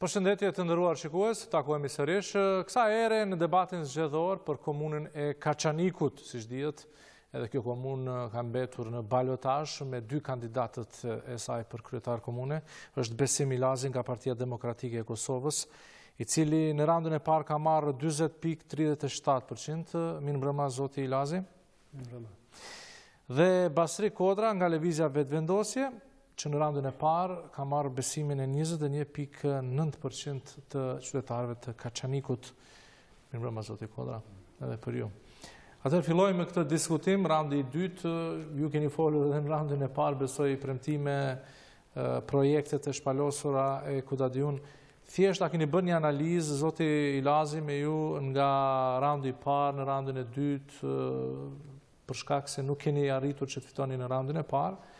Përshëndetje të nderuar shikues, takohemi sërish kësaj ere në debatin zgjedhor për komunën e Kaçanikut, siç dihet, edhe kjo komunë ka mbetur në balotazh me dy kandidatët e saj për kryetar komune, është Besim Ilazi nga Partia Demokratike e Kosovës, i cili në raundën e parë ka marrë 40.37%. Mirëmbrëma zoti Ilazi. Mirëmbrëma. Dhe Basri Kodra nga Lëvizja Vetëvendosje, që në raundën e parë ka marrë besimin e 21.9% të qytetarëve të Kaçanikut. Mirëmbrëma zoti Kodra, edhe për ju. Atëherë fillojmë me këtë diskutim, raundi i dytë, ju keni folur edhe në raundën e parë, besoj pремtime, projekte të shpalosura e kudadiun. Thjesht a keni bërë një analizë, zoti Ilazi, me ju nga raundi i parë në raundën e dytë, për shkak se nuk keni arritur që të fitoni në raundën e parë.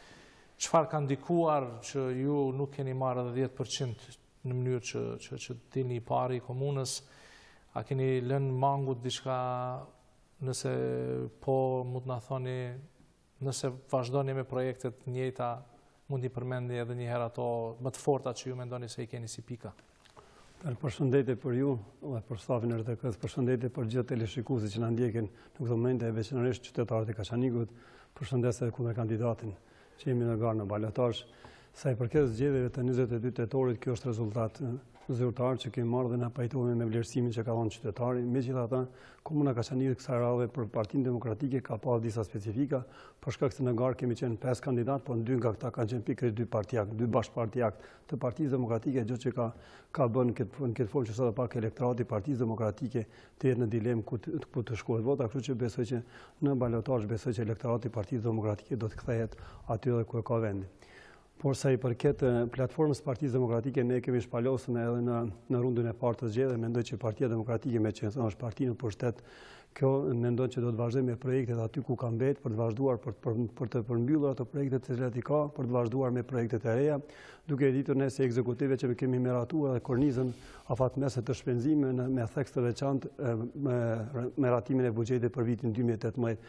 Çfarë ka ndikuar që ju nuk keni marrë edhe 10% në mënyrë që dini i pari i komunës? A keni lënë mangut diçka, nëse po mund të na thoni, nëse vazhdoni me projektet njëjta, mund t'i përmendni edhe një herë ato më të forta që ju mendoni se i keni si pika? Përshëndetje për ju dhe për stafin e RTK-s, përshëndetje për gjithë teleshikuesit që na ndjekin në këtë moment, e veçanërisht qytetarët e Kaçanikut, përshëndetje kundër kandidatin që jemi në garë në balotazh. Sa i përket zgjedhjeve të 22 tetorit, kjo është rezultat zyrtar që kemi marrë dhe na pajtohemi me vlerësimin që ka dhënë qytetari. Megjithatë, komuna Kaçanikut kësaj radhe për Partinë Demokratike ka pas disa specifika, për shkak se në garë kemi qenë 5 kandidat, por 2 nga këta kanë qenë pikërisht 2 partijak, 2 bashkëpartijak të Partisë Demokratike, gjë që ka bën këtë folë që sa dhe pak elektorati Partisë Demokratike të jetë në dilemë ku të shkohet vota, kështu që besoj që në balotazh besoj që elektorati Partisë Demokratike do të kthehet aty edhe ku e ka vendi. Por sa i përket platformës Partisë Demokratike, ne kemi shpalosur edhe në rundën e parë të zgjedhjeve, mendoj që Partia Demokratike me që është parti në pushtet, kjo mendoj që do të vazhdojmë me projektet aty ku ka mbet, për të vazhduar për të përmbyllur ato projektet të cilat i ka, për të vazhduar me projektet e reja, duke ditur ne si ekzekutive që kemi miratuar edhe kornizën afatmese të shpenzimeve me theks të veçantë me ratimin e buxhetit për vitin 2018.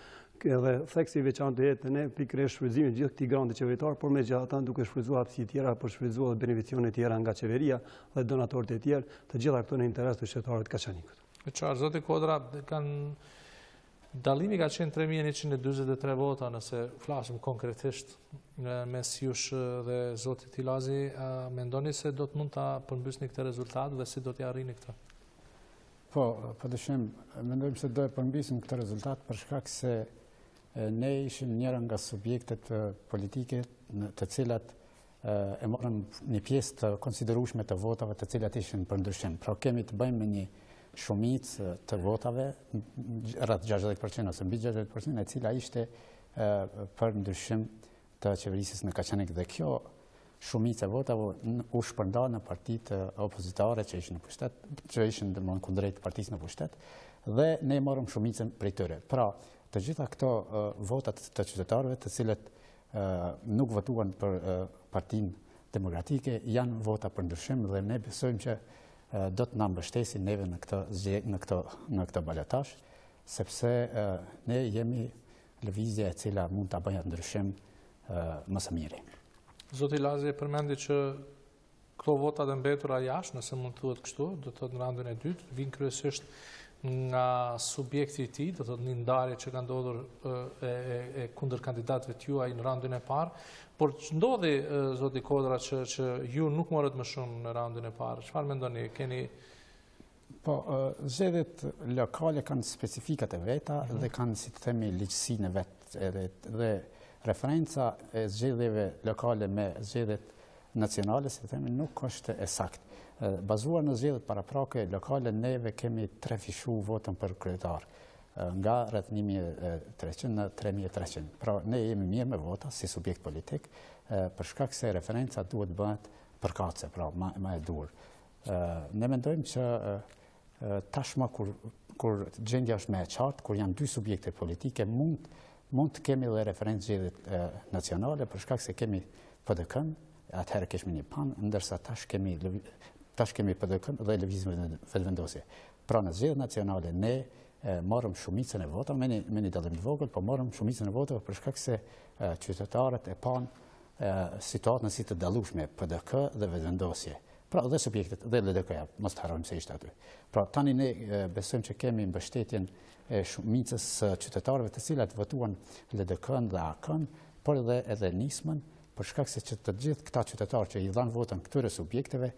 Edhe theksi i veçantë do jetë ne pikërisht shfrytëzimi gjithë këtij grandi qevetar, por megjithatë duke shfrytzuar hapësi tjera për shfrytzuar beneficione tjera nga qeveria dhe donatorët e tjerë, të gjitha këto në interes të qytetarëve të Kaçanikut. Qartë, zoti Kodra, dallimi ka qenë 3143 vota, nëse flasim konkretisht mes jush dhe zotit Ilazi, mendoni se do të mund ta përmbysni këtë rezultat dhe si do t'i arrini këtë? Po, padyshim, mendojmë se do e përmbysim këtë rezultat për shkak se ne ishim njëra nga subjektet politike të cilat e morën një pjesë të konsiderueshme të votave të cilat ishin për ndryshim. Pra kemi të bëjmë me një shumicë të votave, rreth 60% ose mbi 60%, e cila ishte për ndryshim të qeverisjes në Kaçanik, dhe kjo shumica e votave u shpërnda në partitë opozitare që ishin në pushtet, që ishin domthonë kundrejt partisë në pushtet, dhe ne morëm shumicën prej tyre. Pra, të gjitha këto votat të qytetarëve të cilët nuk votuan për Partinë Demokratike janë vota për ndryshim, dhe ne besojmë që do të na mbështesin neve në këtë balotazh, sepse ne jemi lëvizja e cila mund ta bëjë ndryshim më së miri. Zoti Ilazi përmendi që këto votat e mbetura jashtë, nëse mund të thuhet kështu, do të thotë në raundën e dytë, vijnë kryesisht nga subjekti i tij, do të thotë një ndarje që ka ndodhur e kundër kandidatëve të juaj në raundën e parë, por ndodhi zoti Kodra që ju nuk morët më shumë në raundën e parë. Çfarë mendoni? Keni Po, zgjedhjet lokale kanë specifikat e veta dhe kanë, si të themi, ligjësinë e vet, dhe referenca e zgjedhjeve lokale me zgjedhjet nacionale, si të themi, nuk është e saktë. Bazuar në zgjedhjet paraprake lokale, neve kemi 3 fishu votën për kryetar, nga rreth 1300 në 3300. Pra, ne jemi mirë me vota si subjekt politik, për shkak se referenca duhet bëhet përkatëse, pra, më e dur. Ne mendojmë që tashmë kur gjendja është më e qartë, kur janë 2 subjekte politike, mund të kemi dhe referencë zgjedhjet nacionale, për shkak se kemi PDK-n, atëherë kishme një PAN, ndërsa tash kemi PDK-n dhe Lëvizjen Vetëvendosje. Pra në zgjedhjet nacionale ne morëm shumicën e votave, me një dallim të vogël, po morëm shumicën e votave për shkak se qytetarët e pan situatën si të dallueshme PDK dhe Vetëvendosje. Pra dhe subjektet dhe LDK-ja, mos të harrojmë se ishte aty. Pra tani ne besojmë që kemi mbështetjen e shumicës qytetarëve të cilat votuan LDK-n dhe AK-n, por edhe nismën, për shkak se që të gjithë këta qytetarë që i dhanë votën këtyre subjekteve,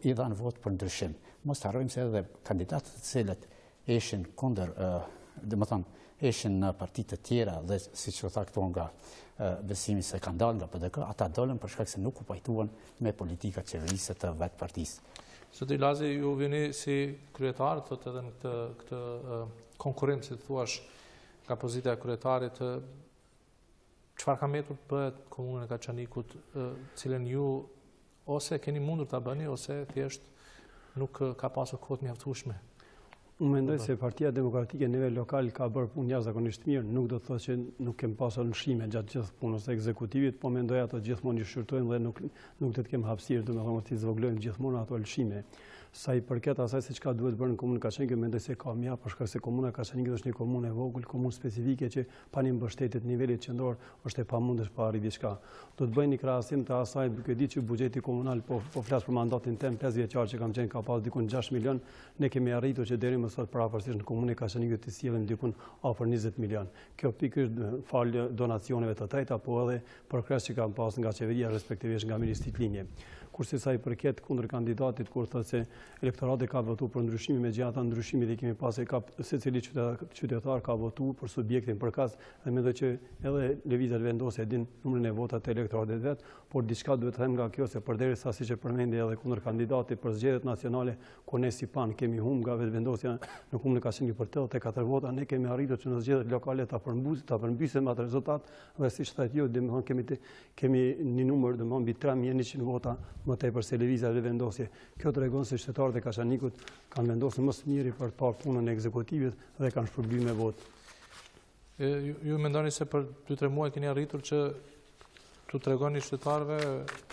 i dhanë votë për ndryshim. Mos të harrojmë se edhe kandidatët të cilët ishin kundër, ishin në partitë të tjera dhe siç u tha këtu nga besimi se kanë dalë nga PDK, ata dolën për shkak se nuk u pajtuan me politikat qeverisë të vetë partisë. Zoti Lazi, ju vini si kryetar, thotë edhe në këtë konkurrim, si thuash, nga pozita e kryetarit, çfarë ka mbetur bëhet komunën e Kaçanikut, cilën ju ose keni mundur ta bëni ose thjesht nuk ka pasur kohë mjaftueshme? Unë mendoj se Partia Demokratike në nivel lokal ka bërë punë jashtëzakonisht mirë, nuk do të thotë që nuk kem pasur lëshime gjatë gjithë punës së ekzekutivit, po mendoj ato gjithmonë i shqyrtojnë dhe nuk do të kem hapësirë, domethënë të zvoglojmë gjithmonë ato lëshime. Sa i përket asaj se çka duhet bërë në komunën Kaçanikut, mendoj se ka mjaft, për shkak se komuna Kaçanikut është një komunë e vogël, komunë specifike që pa një mbështetje të nivelit qendror është e pamundur pa arritur diçka. Do të bëj një krahasim të asaj, duke ditë që buxheti komunal po flas për mandatin tim 5 vjeçar që kam qenë ka pas diku 6 milion, ne kemi arritur që deri më sot paraparsisht në komunën e Kaçanikut të sjellim diku afër 20 milion. Kjo pikërisht fal donacioneve të tjera, po edhe përkres që kam pas nga qeveria respektivisht nga ministri i linje. Kurse sa i përket kundër kandidatit, kur thotë se elektorati ka votuar për ndryshime, megjithatë ndryshimit e kemi pasur ka secili qytetar ka votuar për subjektin përkas, dhe mendoj që edhe lëvizja vendosje e din numrin e votave të elektoratit vet, por diçka duhet të them nga kjo se përderisa siç e përmendi edhe kundër kandidatit për zgjedhjet nacionale, ku ne si PAN kemi humbur nga vetvendosja në komunën e Kaçanikut për 84 vota, ne kemi arritur që në zgjedhjet lokale ta përmbysim atë rezultat dhe siç thatë ju, domethënë kemi një numër domethënë mbi 3100 vota më tepër se lëvizja dhe vendosje. Kjo tregon se qytetarët e Kaçanikut kanë vendosur më së miri për të parë punën e ekzekutivit dhe kanë shpërbyer me votë. Ju mendoni se për 2-3 muaj keni arritur që t'u tregoni qytetarëve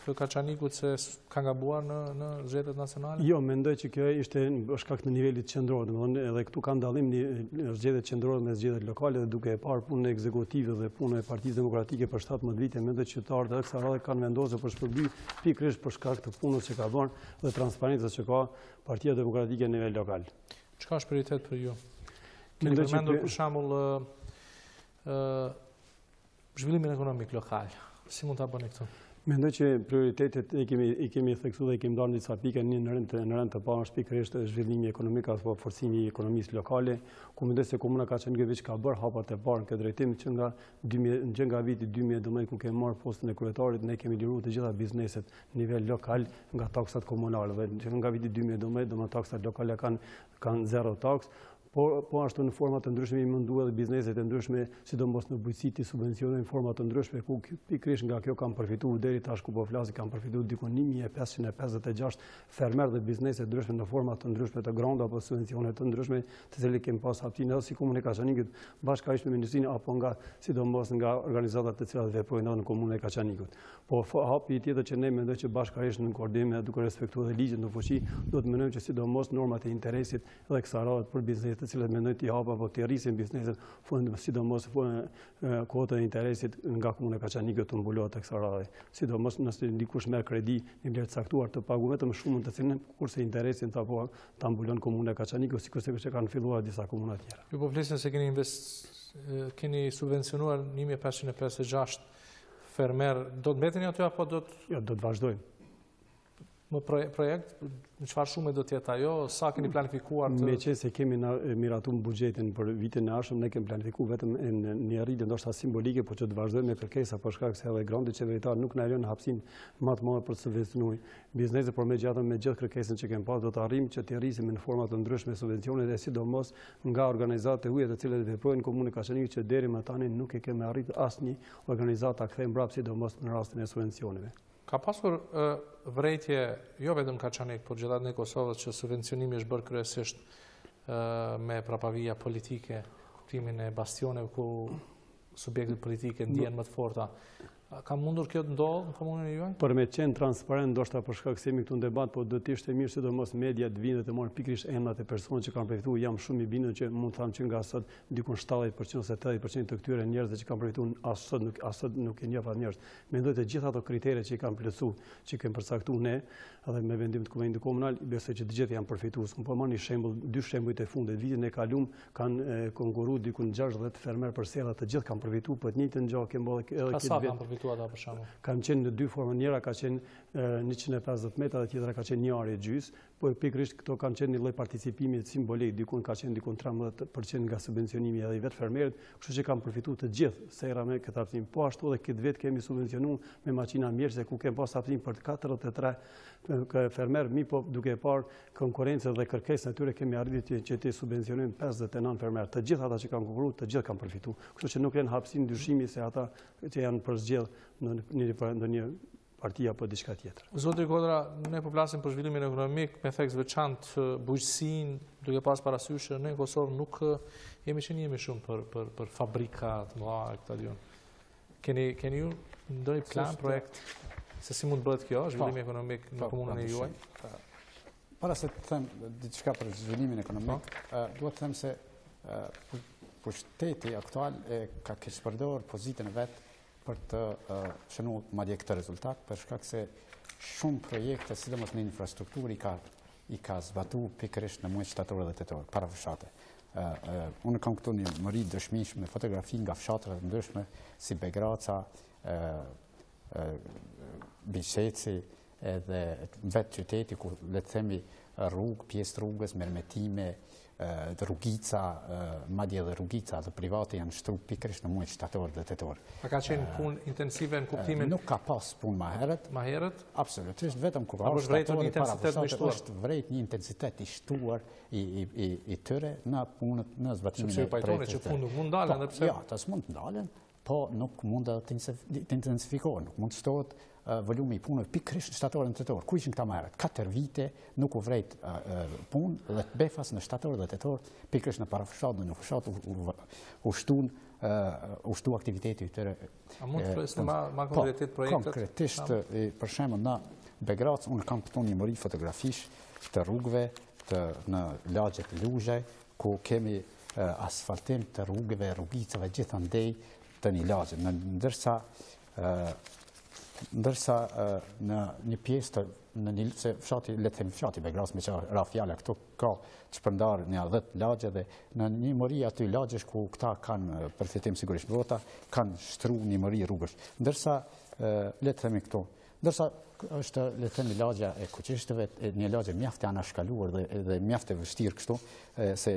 të Kaçanikut se ka gabuar në zgjedhjet nacionale? Jo, mendoj që kjo ishte shkak të nivelit qendror, domethënë edhe këtu ka ndallim në zgjedhjet qendrore me zgjedhjet lokale dhe duke e parë punën e ekzekutivit dhe punën e Partisë Demokratike për 17 vite, mendoj që qytetarët e kësaj radhe kanë vendosur për shpërbyer pikërisht për shkak të punës që ka bërë dhe transparencës që ka Partia Demokratike në nivel lokal. Çka është prioritet për ju? Keni përmendur për shembull zhvillimin ekonomik lokal. Si mund ta bëni këtë? Mendoj që prioritetet i kemi theksuar dhe i kemi ndarë disa pika në rënd të parë është pikërisht zhvillimi ekonomik apo forcimi i ekonomisë lokale, ku mendoj se komuna Kaçanikut ka bërë hapat e parë në këtë drejtim që nga viti 2012 ku kemi marrë postën e kryetarit, ne kemi liruar të gjitha bizneset në nivel lokal nga taksat komunale dhe që nga viti 2012 domethënë taksat lokale kanë zero taks. Po ashtu në forma të ndryshme i mundu edhe bizneset e ndryshme, sidomos në bujqësi të subvencionojnë në forma të ndryshme, ku pikërisht nga kjo kam përfituar deri tash ku po flasi, kam përfituar diku 1556 fermer dhe biznese ndryshme në forma të ndryshme të granda apo subvencione të ndryshme, të cilat kemi pas hapësinë edhe si komunë e Kaçanikut bashkërisht me ministrinë apo nga sidomos nga organizatat të cilat veprojnë në komunën e Kaçanikut. Po hapi tjetër që ne mendoj që bashkërisht në koordinim duke respektuar ligjin në fuqi, do të mendojmë që sidomos normat e interesit edhe kësaj radhe për bizneset të cilat mendojnë të hapa apo të rrisin bizneset, sidomos kuota e interesit nga komuna e Kaçanikut të mbulohet tek kësaj radhe. Sidomos nëse dikush merr kredi në vlerë të caktuar të paguajë vetëm shumën të cilën kurse interesin ta mbulon komuna e Kaçanikut, sikurse që kanë filluar disa komuna të tjera. Ju po flisni se keni subvencionuar 1556 fermer, do të mbeteni aty apo do të... Jo, do të vazhdojmë. Më projekt, në çfarë shume do të jetë ajo, sa keni planifikuar të... Me qenë se kemi miratuar buxhetin për vitin e ardhshëm, ne kemi planifikuar vetëm në një arritje ndoshta simbolike, por që të vazhdojmë me kërkesa për shkak se edhe grandi qeveritar nuk na lën hapësinë më të madhe për të subvencionuar bizneset, por megjithatë me gjithë kërkesën që kemi pasur do të arrijmë që të rrisim në forma të ndryshme subvencione dhe sidomos nga organizatat e huaja të cilat veprojnë në komunën e Kaçanikut që deri më tani nuk e kemi arritur asnjë organizatë ta kthejmë mbrapa sidomos në rastin e subvencioneve. Ka pasur vërejtje, jo vetëm Kaçanik, por gjithatë në Kosovës që subvencionimi është bërë kryesisht me prapavija politike, kuptimin e bastioneve ku subjektet politike ndjen më të forta. Ka mundur kjo të ndodhë në komunën e juaj? Për me qenë transparent, ndoshta për shkak se jemi këtu në debat, po do të ishte mirë sidomos media të vinë të marrin pikërisht emrat e personave që kanë përfituar. Jam shumë i bindur që mund të them që nga sot dikun 70% ose 80% të këtyre njerëzve që kanë përfituar as sot nuk e njeh njerëz. Mendoj të gjitha ato kriteret që i kanë plotësuar, që kemi përcaktuar ne, edhe me vendim të Komendit Komunal, besoj që të gjithë janë përfitues. Po marrni shembull, dy shembujt e fundit, vitin e kaluar kanë konkurruar dikun 60 fermer për sella, të gjithë kanë përfituar, po të njëjtën gjë kemi bërë edhe këtë vit. Kanë përfituar ata për shembull? Kanë qenë në dy forma, njëra ka qenë 150 metra dhe tjetra ka qenë 1 orë e gjys, po pikërisht këto kanë qenë një lloj participimi simbolik, dikun ka qenë dikun 13% nga subvencionimi edhe i vetë fermerët, kështu që kanë përfituar të gjithë sera me këtë hapësim. Po ashtu edhe këtë vit kemi subvencionuar me makina mjerëse ku kemi pas hapësim për 43 fermer, po duke parë konkurrencën dhe kërkesën e tyre kemi arritur që të subvencionojmë 59 fermer. Të gjithë ata që kanë konkuruar, të gjithë kanë përfituar. Kështu që nuk kanë hapësim dyshimi se ata që janë përzgjedhur në një parti apo diçka tjetër. Zotri Kodra, ne po flasim për zhvillimin ekonomik me efekt veçantë bujqësinë, duke pas parasysh ne në Kosovë nuk jemi shumë për fabrika të mëdha këta diun. Keni ju ndonjë plan, projekt se si mund bëhet kjo zhvillimi ekonomik në komunën e juaj? Para se të them diçka për zhvillimin ekonomik, duhet të them se pushteti aktual ka përdorur pozitën e vet për të shënuar madje këtë rezultat, për shkak se shumë projekte, sidomos në infrastrukturë, i ka zbatuar pikërisht në muajin shtator dhe tetor, para fshate. Unë kam këtu një mëri dëshmish me fotografi nga fshatrat të ndryshme, si Begraca, Bisheci, edhe vetë qyteti, ku le të themi rrugë, pjesë rrugës, mermetime, rrugica, madje edhe rrugica dhe private janë shtruar pikërisht në muajin shtator dhe tetor. A ka qenë punë intensive në kuptimin? Nuk ka pas punë më herët. Më herët? Absolutisht, vetëm kur është vret një intensitet i shtuar i tyre në punët, në zbatimin e projektit. Që punë nuk mund ndalen, edhe pse? Ja, tas mund të ndalen, po nuk mund të intensifikohen, nuk mund të shtohet volumi i punëve pikërisht në shtator dhe tetor. Ku ishin këta më herët? 4 vite nuk u vrejt punë dhe të befas në shtator dhe tetor, pikërisht në parafushat dhe në fushat u shtu aktiviteti i tyre. A mund të flasni ma konkretisht projektet? Konkretisht, për shembull në Begrac, unë kam këtu një mëri fotografish të rrugëve në lagjet e Luzhe, ku kemi asfaltim të rrugëve, rrugicave gjithandej të një lagje, ndërsa në një pjesë se fshati, le të themi fshati Begrac, me që ra fjala këtu ka çpërndar një 10 lagje dhe në një mëri aty lagjesh ku këta kanë përfitim sigurisht vota, kanë shtru një mëri rrugësh. Ndërsa le të themi këtu, ndërsa është le të themi lagja e Kuqishtëve, një lagje mjaft e anashkaluar dhe mjaft e vështirë kështu, se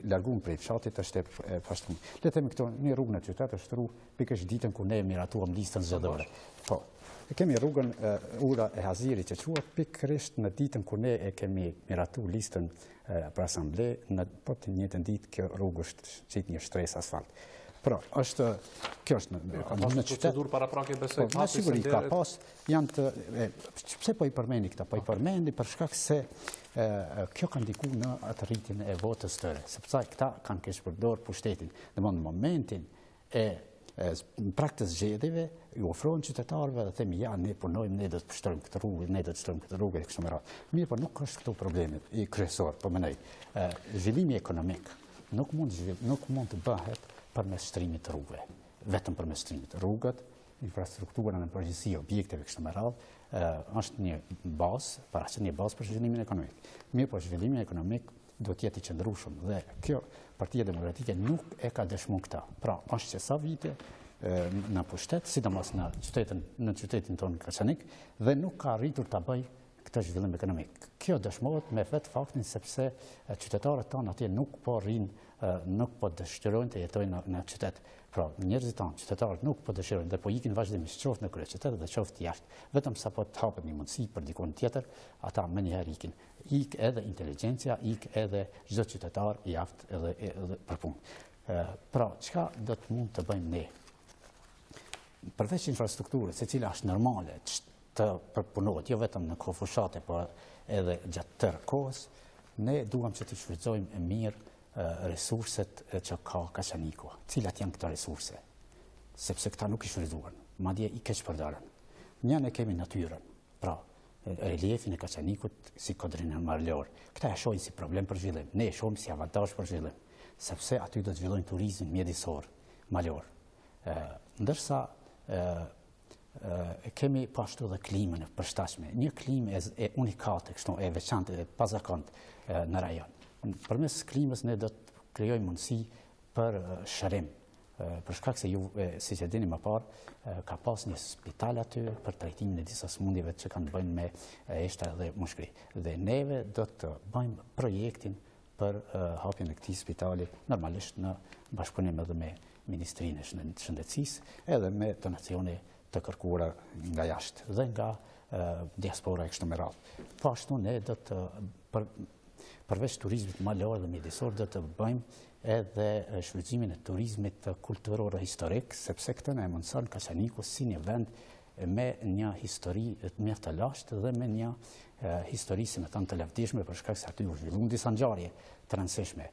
largum prej fshatit është e pashtuar. Le të themi këtu një rrugë në qytet është shtru pikërisht ditën ku ne miratuam listën zgjedhore. Po. Kemi rrugën Ura e Hazirit që quhet pikërisht në ditën kur ne e kemi miratuar listën për asamble, po të njëjtën ditë kjo rrugë është qit një shtresë asfalt. Pra, kjo është në qytet. Procedurë paraprake besoj. Me siguri ka pas, janë të pse po i përmendi këta? Po i përmendi për shkak se kjo ka ndikuar në atë rritjen e votës tyre, sepse këta kanë kesh përdor pushtetin. Në momentin e në prag të zgjedhjeve ju ofrojnë qytetarëve dhe themi ja ne punojmë, ne do të shtrojmë këtë rrugë, ne do të shtrojmë këtë rrugë kështu me radhë. Mirë, por nuk është këtu problemi i kryesor, po mendoj. Zhvillimi ekonomik nuk mund të bëhet përmes shtrimit të rrugëve, vetëm përmes shtrimit. Rrugët, infrastruktura në përgjithësi, objekteve kështu me radhë, është një bazë, paraqet një bazë për zhvillimin ekonomik. Mirë, por zhvillimi ekonomik do të jetë i qëndrueshëm dhe kjo Partia Demokratike nuk e ka dëshmuar këtë. Pra, është që sa vite në pushtet, sidomos në qytetin tonë Kaçanik, dhe nuk ka arritur ta bëjë këtë zhvillim ekonomik. Kjo dëshmohet me vetë faktin sepse qytetarët tonë atje nuk po dëshirojnë të jetojnë në qytet. Pra, njerëzit tonë, qytetarët nuk po dëshirojnë dhe po ikin vazhdimisht qoftë në kryeqytet dhe qoftë jashtë. Vetëm sa po të hapet një mundësi për dikon tjetër, ata menjëherë ikin. Ik edhe inteligjencia, ik edhe çdo qytetar i aftë edhe për punë. Pra, çka do të mund të bëjmë ne? Përveç infrastrukturës, e cila është normale të përpunohet, jo vetëm në kohë fushate, por edhe gjatë tërë kohës, ne duam që të shfrytëzojmë mirë resurset që ka Kaçaniku. Cilat janë këto resurse? Sepse këta nuk i shfrytëzuan. madje i keq përdorën. Një ne kemi natyrën, pra reliefin e Kaçanikut si kodrinë malor. Këta e shohin si problem për zhvillim, ne e shohim si avantazh për zhvillim, sepse aty do të zhvillojnë turizmin mjedisor, malor. Ndërsa kemi pashtu dhe klimën e përshtatshme, një klimë e unikate, kështu e veçantë e pazakontë në rajon. Përmes klimës ne do të krijojmë mundësi për shërim. Për shkak se ju, siç e dini më parë, ka pas një spital aty për trajtimin e disa sëmundjeve që kanë të bëjnë me eshtra dhe mushkëri. Dhe neve do të bëjmë projektin për hapjen e këtij spitali, normalisht në bashkëpunim edhe me Ministrinë e Shëndetësisë, edhe me donacione të kërkuara nga jashtë dhe nga diaspora e kështu me radhë. Po ashtu ne do të përveç turizmit malor dhe mjedisor do të bëjmë edhe shfrytëzimin e turizmit kulturor historik, sepse këtë na mundson Kaçaniku si një vend me një histori mjaft të lashtë dhe me një histori si më thënë të lavdishme, për shkak se aty u zhvilluan disa ngjarje të rëndësishme.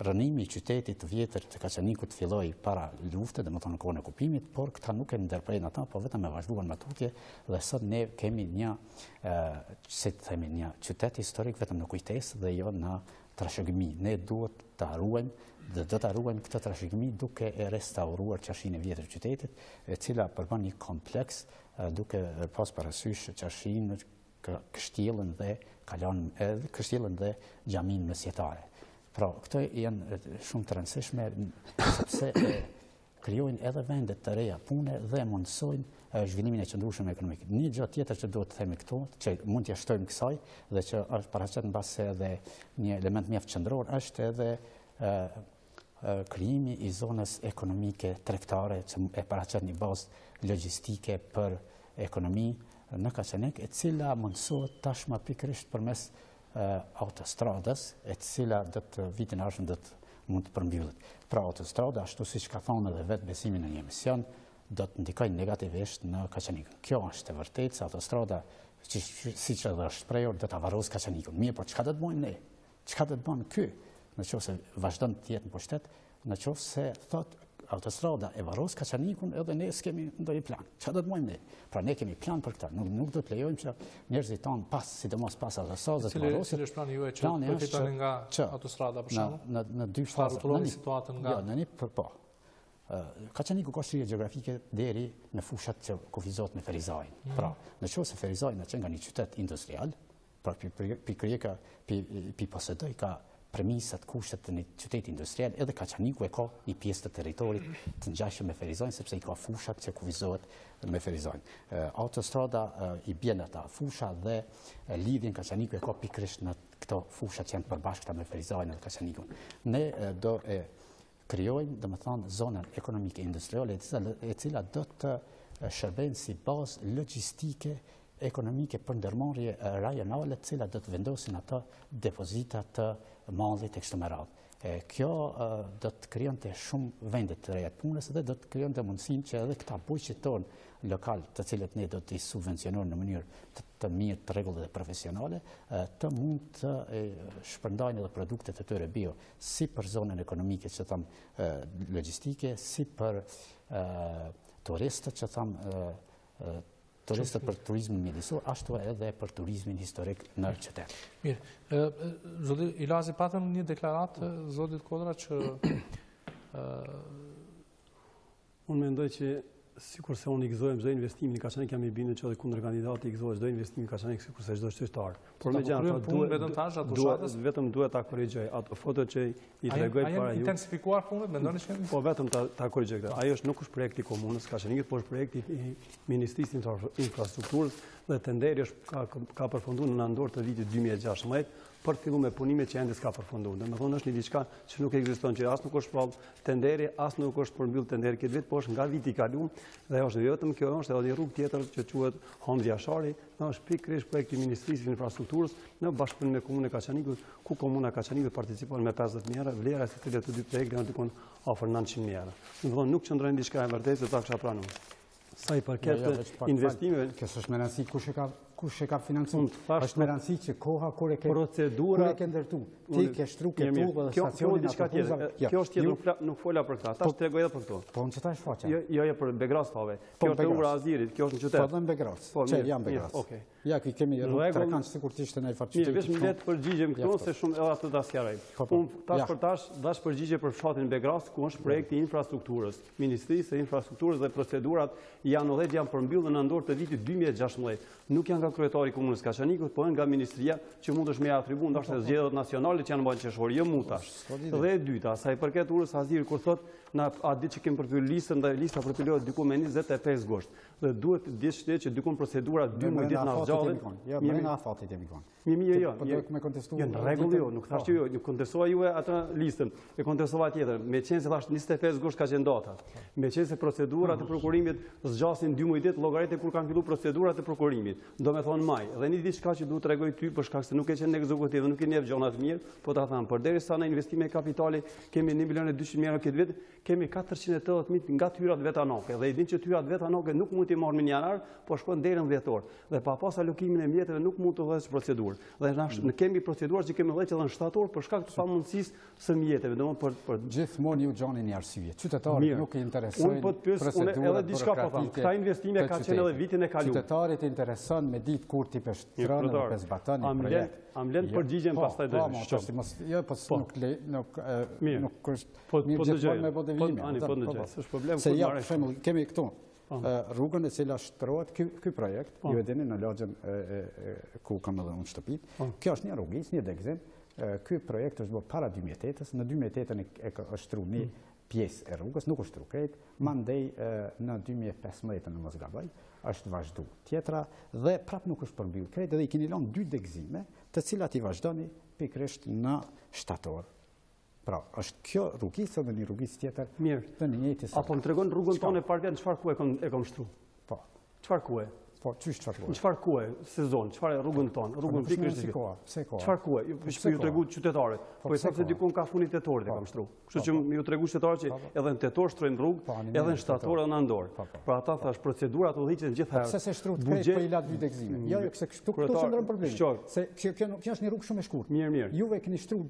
Rënimi i qytetit të vjetër të Kaçanikut filloi para luftës, domethënë në kohën e okupimit, por këta nuk e ndërprerën ata, po vetëm e vazhduan me tutje dhe sot ne kemi një një qytet historik vetëm në kujtesë dhe jo në trashëgimi. Ne duhet ta ruajmë dhe do ta ruajmë këtë trashëgimi duke e restauruar qarshinë e vjetër të qytetit, e cila përbën një kompleks duke pas parasysh qarshinë, kështjellën dhe kështjellën dhe xhamin mesjetare. Pra, këto janë shumë të rëndësishme sepse krijojnë edhe vende të reja pune dhe mundsojnë zhvillimin e qëndrueshëm ekonomik. Një gjë tjetër që duhet të themi këtu, që mund t'ia shtojmë kësaj dhe që është paraqet mbase edhe një element mjaft qendror, është edhe krijimi i zonës ekonomike tregtare që e paraqet një bazë logjistike për ekonomi në Kaçanik, e cila mundsohet tashmë pikërisht përmes autostradës, e cila vitin e ardhshëm mund të përmbyllet. Pra autostrada, ashtu siç ka thënë edhe vetë Besimi në një emision, do të ndikojë negativisht në Kaçanik. Kjo është e vërtetë se autostrada, siç edhe është shprehur, do ta varros Kaçanikun. Mirë, por çka do të bëjmë ne? Çka do të bën ky? Nëse vazhdon të jetë në pushtet, nëse thotë autostrada e varros Kaçanikun, edhe ne s'kemi ndonjë plan. Çfarë do të bëjmë ne? Pra ne kemi plan për këtë. Nuk do të lejojmë që njerëzit tonë sidomos pas autostradës të varrosin. Cili është plani juaj që përfitoni nga autostrada për shembull? Në dy faza. Në situatën nga. Jo, në një po. Kaçaniku ka shije gjeografike deri në fushat që kufizohet me Ferizajin. Pra, nëse Ferizajin na qenë nga një qytet industrial, pra pi posedoi ka premisat, kushtet të një qytet industrial, edhe Kaçaniku e ka një pjesë të territorit të ngjashëm me Ferizajin, sepse i ka fushat që kufizohet me Ferizajin. Autostrada i bjen ata fusha dhe lidhjen Kaçaniku e ka pikërisht në këto fusha që janë të përbashkëta me Ferizajin dhe Kaçanikun. Ne do e krijojmë, domethënë, zonën ekonomike industriale e cila do të shërbejnë si bazë logjistike ekonomike për ndërmarrje rajonale, të cilat do të vendosin ato depozita të mallit e kështu me radhë. Kjo do të krijonte shumë vende të reja të punës dhe do të krijonte mundësinë që edhe këta bujqit tonë lokal, të cilët ne do t'i subvencionojmë në mënyrë të mirë, të rregullt dhe profesionale, të mund të shpërndajnë edhe produktet e tyre bio, si për zonën ekonomike që tham logjistike, si për turistët që tham turistët për turizmin mjedisor, ashtu edhe për turizmin historik në qytet. Mirë. Zoti Ilazi, patëm një deklaratë zotit Kodra që unë mendoj që sikur se unë i gëzojmë çdo investimin në Kaçanik, jam i bindur që edhe kundër kandidati i gëzohet çdo investim në Kaçanik sikur se çdo qytetar. Por megjithatë vetëm duhet ta korrigjoj ato foto që i tregoj para ju. A intensifikuar punët, mendoni që? Po vetëm ta korrigjoj këtë. Ajo nuk është projekti i komunës Kaçanikut, por është projekti i Ministrisë Infrastrukturës dhe tenderi ka përfunduar në nëntor të vitit 2016 për të filluar me punimet që ende s'ka përfunduar. Domethënë është një diçka që nuk ekziston, që as nuk është prapë tenderi, as nuk është përmbyll tenderi këtë vit, por është nga viti i kaluar dhe është vetëm kjo, është edhe një rrugë tjetër që quhet Hon Vjashari, është pikërisht projekti i Ministrisë Infrastrukturës në bashkëpunim me komunën e Kaçanikut, ku komuna e Kaçanikut participon me 50.000 euro, vlera e të dy projekte janë diku afër 900.000 euro. Domethënë nuk qëndron diçka e vërtetë se ta kisha pranuar. Sa i përket investimeve... Kësë është me rëndësi kush e ka financu. është me rëndësi që koha kur e ke ndërtu. Ti ke shtru ke tullë dhe stacionin ato puzave. Kjo është tjetë, nuk fola për këta. Ta është tregoj edhe për këto. Po në që ta është faqa? Jo, për Begras tave. Kjo është ura Azirit, kjo është në qytet. Po dhe në Begras. Që jam Begras. Ja, kemi trekan që sikur t'ishte në i farqytit. Mirë, vesh më letë përgjigjem këto, se shumë edhe atë da sjaraj. Tash për tash, dash përgjigje për fshatin Begras, ku është projekti infrastrukturës. Ministrisë e infrastrukturës dhe procedurat janë përmbyllë në ndorë të vitit 2016. Nuk janë nga kryetari i komunës Kaçanikut, po nga ministria që mund është me atribu ndoshta zgjedhjet nacionale që janë bën qeshor, jo mutash. Dhe e dyta, sa i përket urës Azir kur thot na a ditë që kemi përfyer listën, ndaj lista përfillohet diku me 25 gusht. Dhe duhet të dish ti që dikon procedura 12 ditë na zgjallin. Jo, më na afatit jemi kon. Jo. Po do të më kontestuar. Jo, në rregull jo, nuk thashë jo, nuk kontestova ju atë listën. E kontestova tjetër. Me qenë se thash 25 gusht ka qenë data. Me qenë se procedurat e prokurimit zgjasin 12 ditë llogaritë kur kanë filluar procedurat e prokurimit. Do me thonë maj. Dhe një diçka që duhet tregoj ty për shkak se nuk e qenë ekzekutiv dhe nuk e njeh gjona të mirë, po ta them, përderisa në investime kapitali kemi 1.200.000 këtë vit, kemi 480.000 nga tyrat vetanake. Dhe i din që tyrat vetanake nuk mund t'i marrë në janar, po shkon deri në dhjetor. Dhe pa pas alokimin e mjeteve nuk mund të vësh procedurë. Dhe ne kemi proceduar që kemi dhënë edhe në shtator për shkak të pamundësisë së mjeteve, domethënë për gjithmonë ju gjonin një arsye. Qytetarit nuk i interesojnë. Unë po të pyes, unë edhe diçka po them. Këta investime ka qenë edhe vitin e kaluar. Qytetarit intereson me ditë kur ti peshtronë në Pesbatani projekt. Am lënë përgjigjen pastaj do të shkoj. Jo, po nuk është. Po gjithmonë me bodevime. Po ndëgjoj, s'është problem. Se ja, për shembull, kemi këtu rrugën e cila shtrohet ky projekt, ju e dini në lagjen ku kam edhe unë shtëpit. Kjo është një rrugës, një degëzim. Ky projekt është bërë para 2008-s, në 2008-ën është shtruar një pjesë e rrugës, nuk është shtruar krejt, mandej në 2015-ën në mos gaboj, është vazhdu tjetra dhe prap nuk është përmbyll krejt dhe i keni lënë 2 degëzime, të cilat i vazhdoni pikërisht në shtator. Pra, është kjo rrugësë dhe një rrugës tjetër të një njëjtë së. Apo më tregon rrugën tonë e parë çfarë ku e kam shtruar? Po. Çfarë ku e? Po, çysh çfarë ku? Në çfarë ku e? Sezon, çfarë rrugën tonë? Rrugën pikërisht si koha. Çfarë ku e? Ju tregu qytetarët. Po i thënë se dikun ka funi tetorit e kam shtruar. Kështu që ju tregu qytetarët që edhe në tetor shtrojnë rrugë, edhe në shtator edhe në andor. Pra ata thash procedurat udhëhiqen gjithherë. Pse se shtruat krejt po i la 2 degëzime. Jo, se këtu qëndron problemi. Se kjo është një rrugë shumë e shkurtër. Mirë. Juve keni shtruar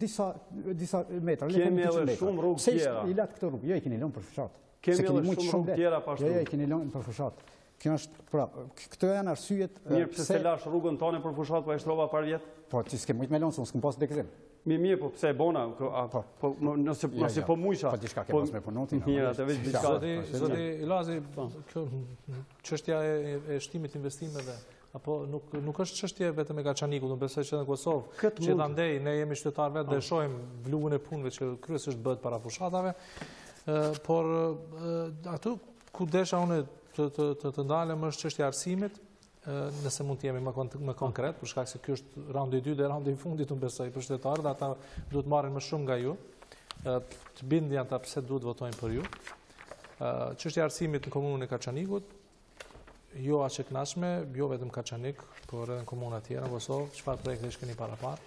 disa metra, kemi edhe shumë rrugë tjera. I lat këtë rrugë. Jo, i keni lënë për fushat. Kemi edhe shumë rrugë tjera pa shtruar. Jo, i keni lënë për fushat. Kjo është, pra, këto janë arsyet... Mirë, pse se lash rrugën tonë për fushat, po e shtrova par vjet? Po, ti s'ke mujt me lonë, se unë s'kem pas degëzim. Mirë, po pse e bona? Nëse po mujsha... Po, diçka ke pas me punoti. Mirë, atë veç diçka. Zoti Ilazi, çështja e shtimit investimeve, apo nuk është çështje vetëm e Kaçanikut, unë besoj që në Kosovë, që andej ne jemi qytetarë vetë dhe shohim vluvën e punëve që kryesisht bëhet para fushatave, por aty ku desha unë të ndalem është çështja e arsimit, nëse mund të jemi më konkret, për shkak se ky është raundi i dytë dhe raundi i fundit unë besoj për qytetarët, ata duhet marrin më shumë nga ju, të bindin ata pse duhet votojnë për ju. Çështja e arsimit në komunën e Kaçanikut, jo aq e kënaqshme, jo vetëm Kaçanik, por edhe në komuna të tjera në Kosovë, çfarë projekte keni parapar?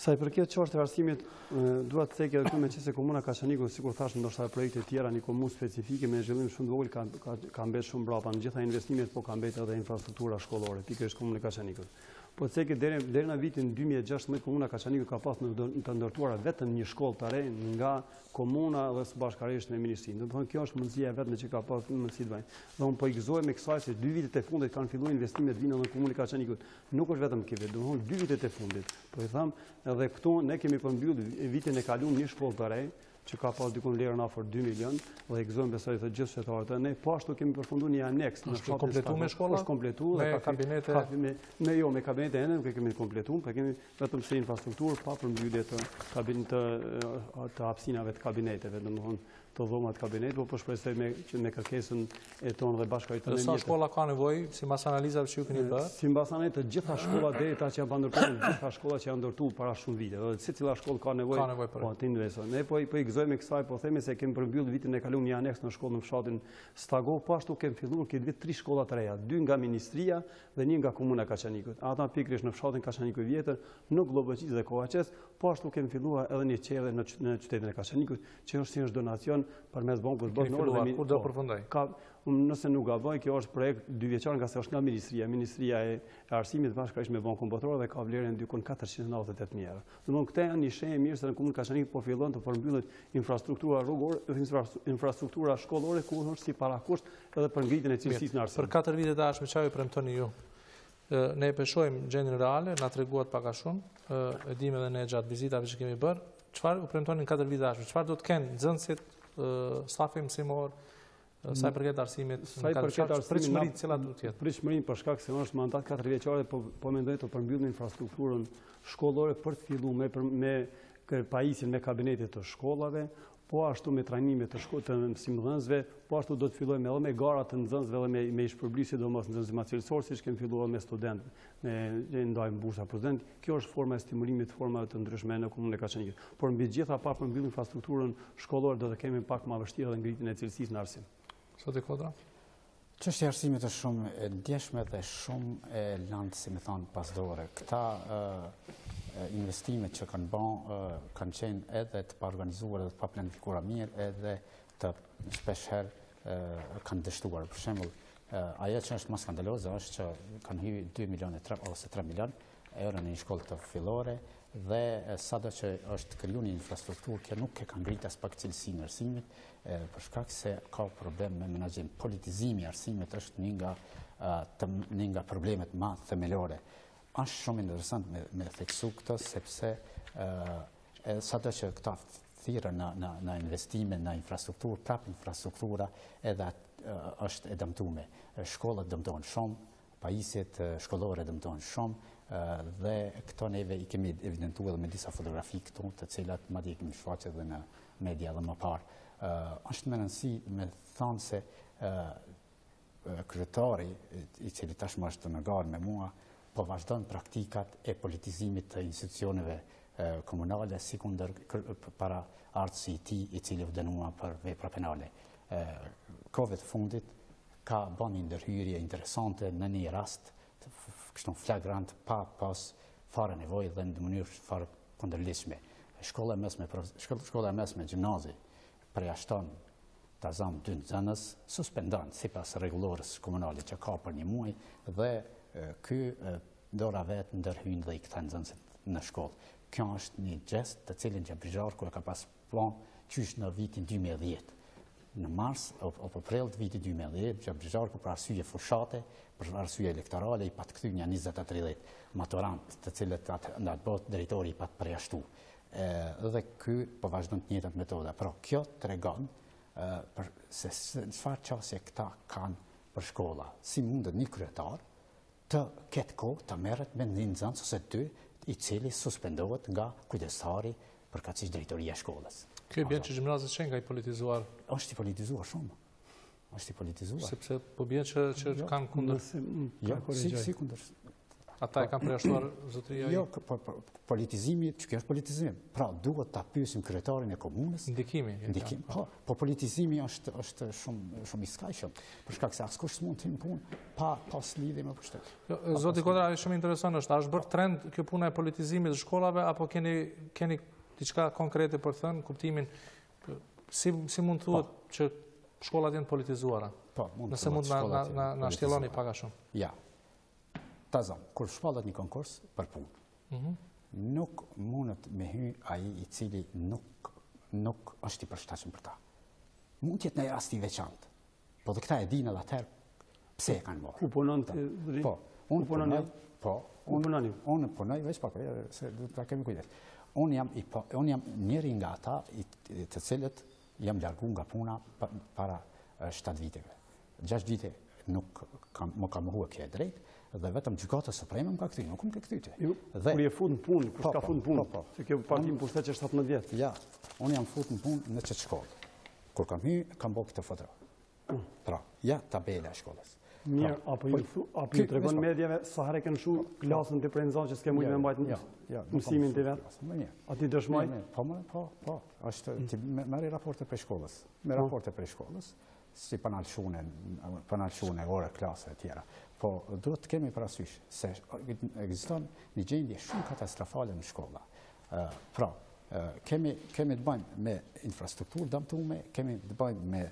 Sa i përket çështës së arsimit, dua të thekë edhe këtu meqense komuna Kaçanikut, sikur thash, ndoshta projekte të tjera në komunë specifike me zhvillim shumë të vogël ka mbetë shumë brapa në gjitha investimet, po ka mbetë edhe infrastruktura shkollore, pikërisht komuna Kaçanikut. Po të thekë deri në vitin 2016 komuna Kaçanikut ka pasur të ndërtuara vetëm një shkollë të re nga komuna dhe së bashkërisht me ministrinë. Do të thonë kjo është mundësia vetme që ka pasur mundësi të bëjnë. Dhe unë po i gëzohem me kësaj se 2 vitet e fundit kanë filluar investimet vinë në komunën e Kaçanikut. Nuk është vetëm këtë vit, do të thonë 2 vitet e fundit. Po i them edhe këtu ne kemi përmbyllur vitin e kaluar një shkollë të re që ka pas dikun lerën afër 2 milion dhe i gëzojmë besoj të gjithë qytetarët. Ne po ashtu kemi përfunduar një aneks në shkollë. Është kompletuar me shkolla? Është kompletuar me kabinete. Me kabinete ende nuk e kemi kompletuar, por kemi vetëm se infrastrukturë pa përmbyllje të hapësinave të kabineteve, domethënë të dhomat kabinet, po shpresoj që me kërkesën e tonë dhe bashkëritë me sa shkolla ka nevojë, sipas analizave që ju keni bërë? Sipas analizave të gjitha shkollat deri ta që janë ndërtuar, gjitha shkollat që janë ndërtuar para shumë vite. Dhe secila shkollë ka nevojë po të investojë. Ne po i gëzojmë kësaj, po themi se kemi përmbyll vitin e kaluar një aneks në shkollën në fshatin Stagov, po ashtu kemi filluar këtë vit 3 shkolla të reja, 2 nga ministria dhe 1 nga komuna Kaçanikut. Ata pikërisht në fshatin Kaçanikut vjetër, në Globëqis dhe Kovaqes, po ashtu kemi filluar edhe një qelle në qytetin e Kaçanikut, që është si donacion përmes bankut botëror dhe kur do përfundoj. nëse nuk gaboj, kjo është projekt 2 vjeçar nga se është nga Ministria e Arsimit bashkërisht me Bankën Botërore dhe ka vlerën dykon 498.000 euro. Domthonë këte janë një shenjë mirë se në komunë Kaçanik po fillon të përmbyllet infrastruktura rrugore, infrastruktura shkollore ku është si parakusht edhe për ngritjen e cilësisë në arsim. Për 4 vite të ardhshme çfarë ju premtoni ju? Ne e peshojmë gjendjen reale, na treguat pak a shumë, e dim edhe ne gjatë vizitave që kemi bërë. Çfarë u premtoni në 4 vite të ardhshme? Çfarë do të kenë nxënësit, stafi mësimor, sa i përket arsimit, pritshmërinë cilat do të jetë? Pritshmërinë për shkak se është mandat 4 vjeçare, po mendoj të përmbyllin infrastrukturën shkollore për të filluar me pajisjen me kabinetet të shkollave, po ashtu me trajnimet të mësimdhënësve, po ashtu do të fillojmë edhe me garat të nxënësve dhe me ishpërblyer sidomos nxënësit cilësor, siç kemi filluar me studentët, ne ndajmë bursa për student. Kjo është forma e stimulimit, forma të ndryshme në komunën e Kaçanikut. Por mbi gjitha pa përmbyllur infrastrukturën shkollore do të kemi pak më vështirë edhe ngritjen e cilësisë në arsim. Sot e kodra? Çështja e arsimit është shumë e ndjeshme dhe shumë e lëndë, si më thonë, pasdore. Këta investimet që kanë qenë edhe të paorganizuara dhe të paplanifikuara mirë, edhe të shpeshherë kanë dështuar. Për shembull, ajo që është më skandaloze është që kanë hyrë 2 milion ose 3 milion euro në një shkollë të fillore dhe sado që është krijuar një infrastrukturë që nuk e ka ngritur as pak cilësinë e arsimit, për shkak se ka problem me menaxhim. Politizimi i arsimit është një nga problemet më themelore. Është shumë interesant me theksu këtë, sepse sado që këta thirrën në investime, në infrastrukturë, prap infrastruktura edhe është e dëmtuar. Shkollat dëmtohen shumë, pajisjet shkollore dëmtohen shumë, dhe këto neve i kemi evidentuar me disa fotografi këtu, të cilat madje kemi shfaqur edhe në media dhe më parë. Është më rëndësi me thonë se kryetari, i cili tashmë është në garë me mua, po vazhdon praktikat e politizimit të institucioneve komunale, sikundër para RTK, i cili u dënua për vepra penale. Kohëve të fundit ka bën një ndërhyrje interesante në një rast kështu flagrant, pa pas fare nevojë dhe në mënyrë fare kundërligjshme. Shkolla e mesme gjimnazi përjashton tazam 2 nxënës, suspendon sipas rregullorës komunale që ka për 1 muaj dhe ky dora vet ndërhyn dhe i kthen nxënësit në shkollë. Kjo është një gest të cilin Gjabrizharku e ka pas plan qysh në vitin 2010. Në mars apo prill të vitit 2010, Gjabrizharku për arsye fushate, për arsye elektorale, i pat kthy një 20-30 maturant, të cilët në atë botë drejtori i pat përjashtu. Dhe ky po vazhdon të njëjtat metoda. Pra kjo tregon se çfarë çështje këta kanë për shkolla. Si mundet një kryetar të ketë kohë të merret me një nxënës ose 2, i cili suspendohet nga kujdestari përkatësisht drejtoria e shkollës. Ky bën që gjimnazi që nga i politizuar. Është i politizuar shumë. Është i politizuar. Sepse po bën që kanë kundër. Jo, si kundër. Ata e kanë përjashtuar zotëria? Jo, politizimi, që kjo është politizimi. Pra, duhet ta pyesim kryetarin e komunës. Ndikimi. Po politizimi është shumë i skajshëm, për shkak se askush s'mund të hyjë në punë pas lidhje me pushtetin. Zoti Kodra, shumë interesant është, a është bërë trend kjo puna e politizimit të shkollave apo keni diçka konkrete për thënë, kuptimin si mund thuhet që shkollat janë politizuara? Po, nëse mund na shtjelloni pak a shumë. Ja. Tazam, kur shpallet një konkurs për punë, nuk mundet me hy ai i cili nuk është i përshtatshëm për ta. Mund të jetë në rast i veçantë. Po dhe këta e dinë edhe atëherë pse e kanë marrë. Ku punon ti? Po, unë punoj veç pak, se do ta kemi kujdes. Unë jam njëri nga ata të cilët jam larguar nga puna para 7 viteve. 6 vite nuk më ka mohuar kjo e drejtë, dhe vetëm gjykata supreme më ka kthy, nuk më ka kthyte. Kur je fut në punë, kur ka fut në punë, se kjo parti më pushtet që 17 vjet. Ja, unë jam fut në punë në çet shkollë. Kur kam hyrë, kam bërë këtë foto. Pra, ja tabela e shkollës. Mirë, apo ju tregon mediave sa herë kanë shu klasën të prenzon që s'ke mujtë me mbajt mësimin të vet. A ti dëshmoj? Po. Është ti merri raporte për shkollës. Me raporte për shkollës, si panalshune, ore, klase e tjera. Po, duhet të kemi parasysh se ekziston një gjendje shumë katastrofale në shkolla. Pra, kemi të bëjmë me infrastrukturë dëmtuar, kemi të bëjmë me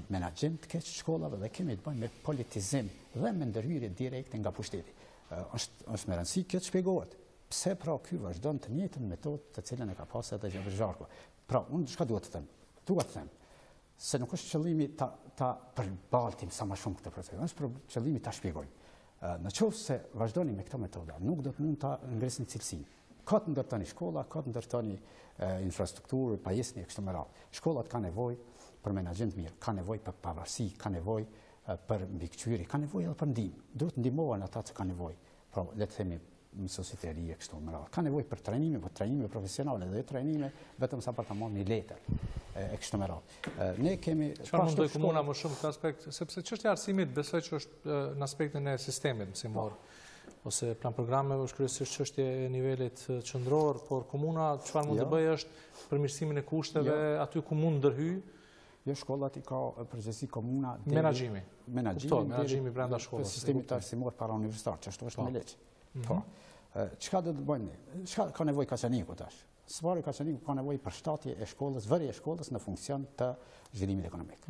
menaxhim të keq shkollave dhe kemi të bëjmë me politizim dhe me ndërhyrje direkte nga pushteti. Është me rëndësi kjo të shpjegohet. Pse pra ky vazhdon të njëjtën metodë të cilën e ka pasur edhe Xhaverxharku. Pra unë çka duhet të them? Duhet të them se nuk është qëllimi ta përbaltim sa më shumë këtë proces, është për qëllimi ta shpjegojmë. Në qoftë se vazhdoni me këto metoda, nuk do të mund ta ngrisin cilësinë. Ka të ndërtoni shkolla, ka të ndërtoni infrastrukturë, pajisje kështu me radhë. Shkollat kanë nevojë për menaxhim të mirë, kanë nevojë për pavarësi, kanë nevojë për mbikëqyrje, kanë nevojë edhe për ndihmë. Duhet ndihmohen ata që kanë nevojë. Pra, le të themi mësuesi të ri kështu me radhë. Ka nevojë për trajnime profesionale dhe trajnime vetëm sa për ta marrë një letër e kështu me radhë. Ne kemi çfarë mundoj komuna më shumë këtë aspekt, sepse çështja e arsimit besoj që është në aspektin e sistemit mësimor. Ose plan programeve është kryesisht çështje e nivelit qendror, por komuna çfarë mund të bëjë është përmirësimin e kushteve aty ku mund ndërhyj. Jo, shkollat i ka përgjegjësi komuna menaxhimi. Menaxhimi brenda shkollës. Sistemi arsimor para universitar, që ashtu është me ligj. Po. Çka do të bëjmë ne? Çka ka nevojë Kaçaniku tash? Svari Kaçaniku ka nevojë për shtatje e shkollës, vërje e shkollës në funksion të zhvillimit ekonomik.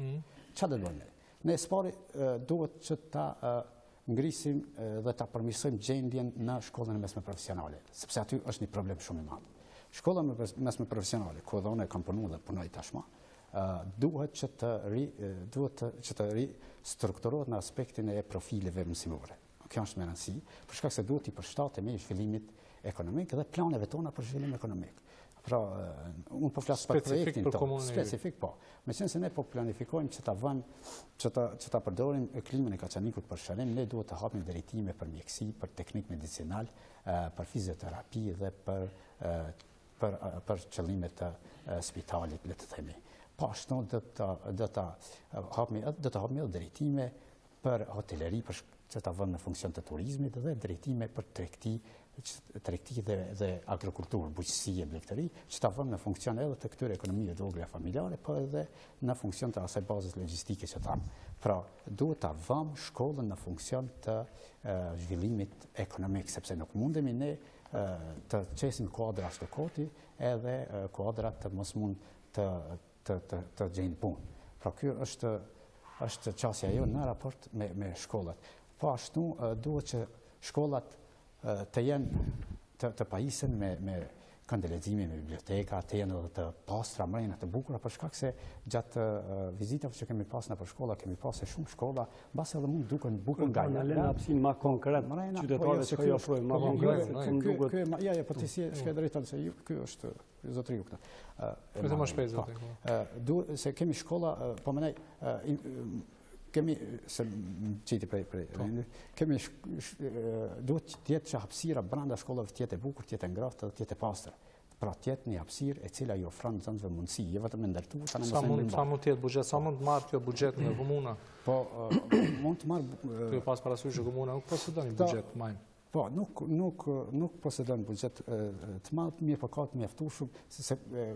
Çfarë do të bëjmë ne? Ne svari duhet që ta ngrisim dhe ta përmirësojmë gjendjen në shkollën e mesme profesionale, sepse aty është një problem shumë i madh. Shkolla mesme profesionale, ku edhe unë kam punuar dhe punoj tashmë, duhet që të ristrukturohet në aspektin e profileve mësimore. Kjo është me rëndësi, për shkak se duhet i përshtatemi zhvillimit ekonomik dhe planeve tona për zhvillim ekonomik. Pra, unë po flas për projektin tonë, specifik po. Meqense ne po planifikojmë që ta përdorim klimën e Kaçanikut për shërim, ne duhet të hapim drejtime për mjeksi, për teknik medicinal, për fizioterapi dhe për qëllime të spitalit, le të themi. Po ashtu do të hapim edhe drejtime për hoteleri, që ta vënë në funksion të turizmit dhe drejtime për tregti dhe agrikulturë, bujqësi e blegtëri, që ta vënë në funksion edhe të këtyre ekonomive vogla familjare, po edhe në funksion të asaj bazës logjistike që thamë. Pra, duhet ta vëmë shkollën në funksion të zhvillimit ekonomik, sepse nuk mundemi ne të qesim kuadra shtokoti edhe kuadrat të mos mund të gjejnë punë. Pra, kjo është qasja jo në raport me shkollat. Po ashtu duhet që shkollat të jenë të pajisen me këndëlexime, me biblioteka, të jenë edhe të pastra, mrejna të bukura, për shkak se gjatë vizitave që kemi pas nëpër shkolla, kemi pas se shumë shkolla, mbas edhe mund duken bukur nga në lënë hapësin më konkret qytetarëve që ofrojnë më konkret. Ja, po ti si shkë drejton se ky është zotriu këtë. Vetëm më shpejt zotriu. Se kemi shkolla, po më kemi se qiti prej kemi duhet të jetë që hapësira brenda shkollave të jetë e bukur, të jetë e ngrohtë dhe të jetë e pastër. Pra të jetë një hapësirë e cila i ofron nxënësve mundësi, jo vetëm e ndërtuar, sa mund të jetë buxhet, sa mund të marrë kjo buxhet nga komuna? Po, mund të marrë Kjo pas parasysh që komuna nuk posedon një buxhet të madh. Po, nuk posedon buxhet të madh, mirë po ka të mjaftueshëm, se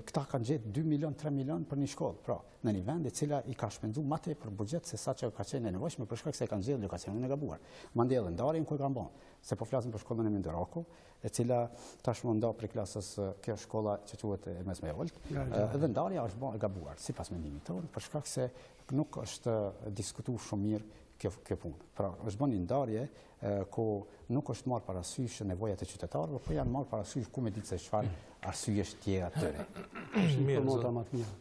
këta kanë gjetë 2 milion, 3 milion për një shkollë, pra, në një vend e cila i ka shpenzuar më tepër buxhet se sa që ka qenë e nevojshme për shkak se kanë gjetur lokacionin e gabuar. Mandej edhe ndarjen ku e kanë bën, se po flasim për shkollën e Mindoroku, e cila tashmë nda prej klasës kjo shkolla që quhet e mesme e Olt, edhe ndarja është bën e gabuar, sipas mendimit tonë, për shkak se nuk është diskutuar shumë mirë kjo punë. Pra, është bën një ndarje ku nuk është marrë parasysh nevojat e qytetarëve, po janë marrë parasysh ku me ditë se çfarë arsyesh tjera tyre. Është mirë më të mirë.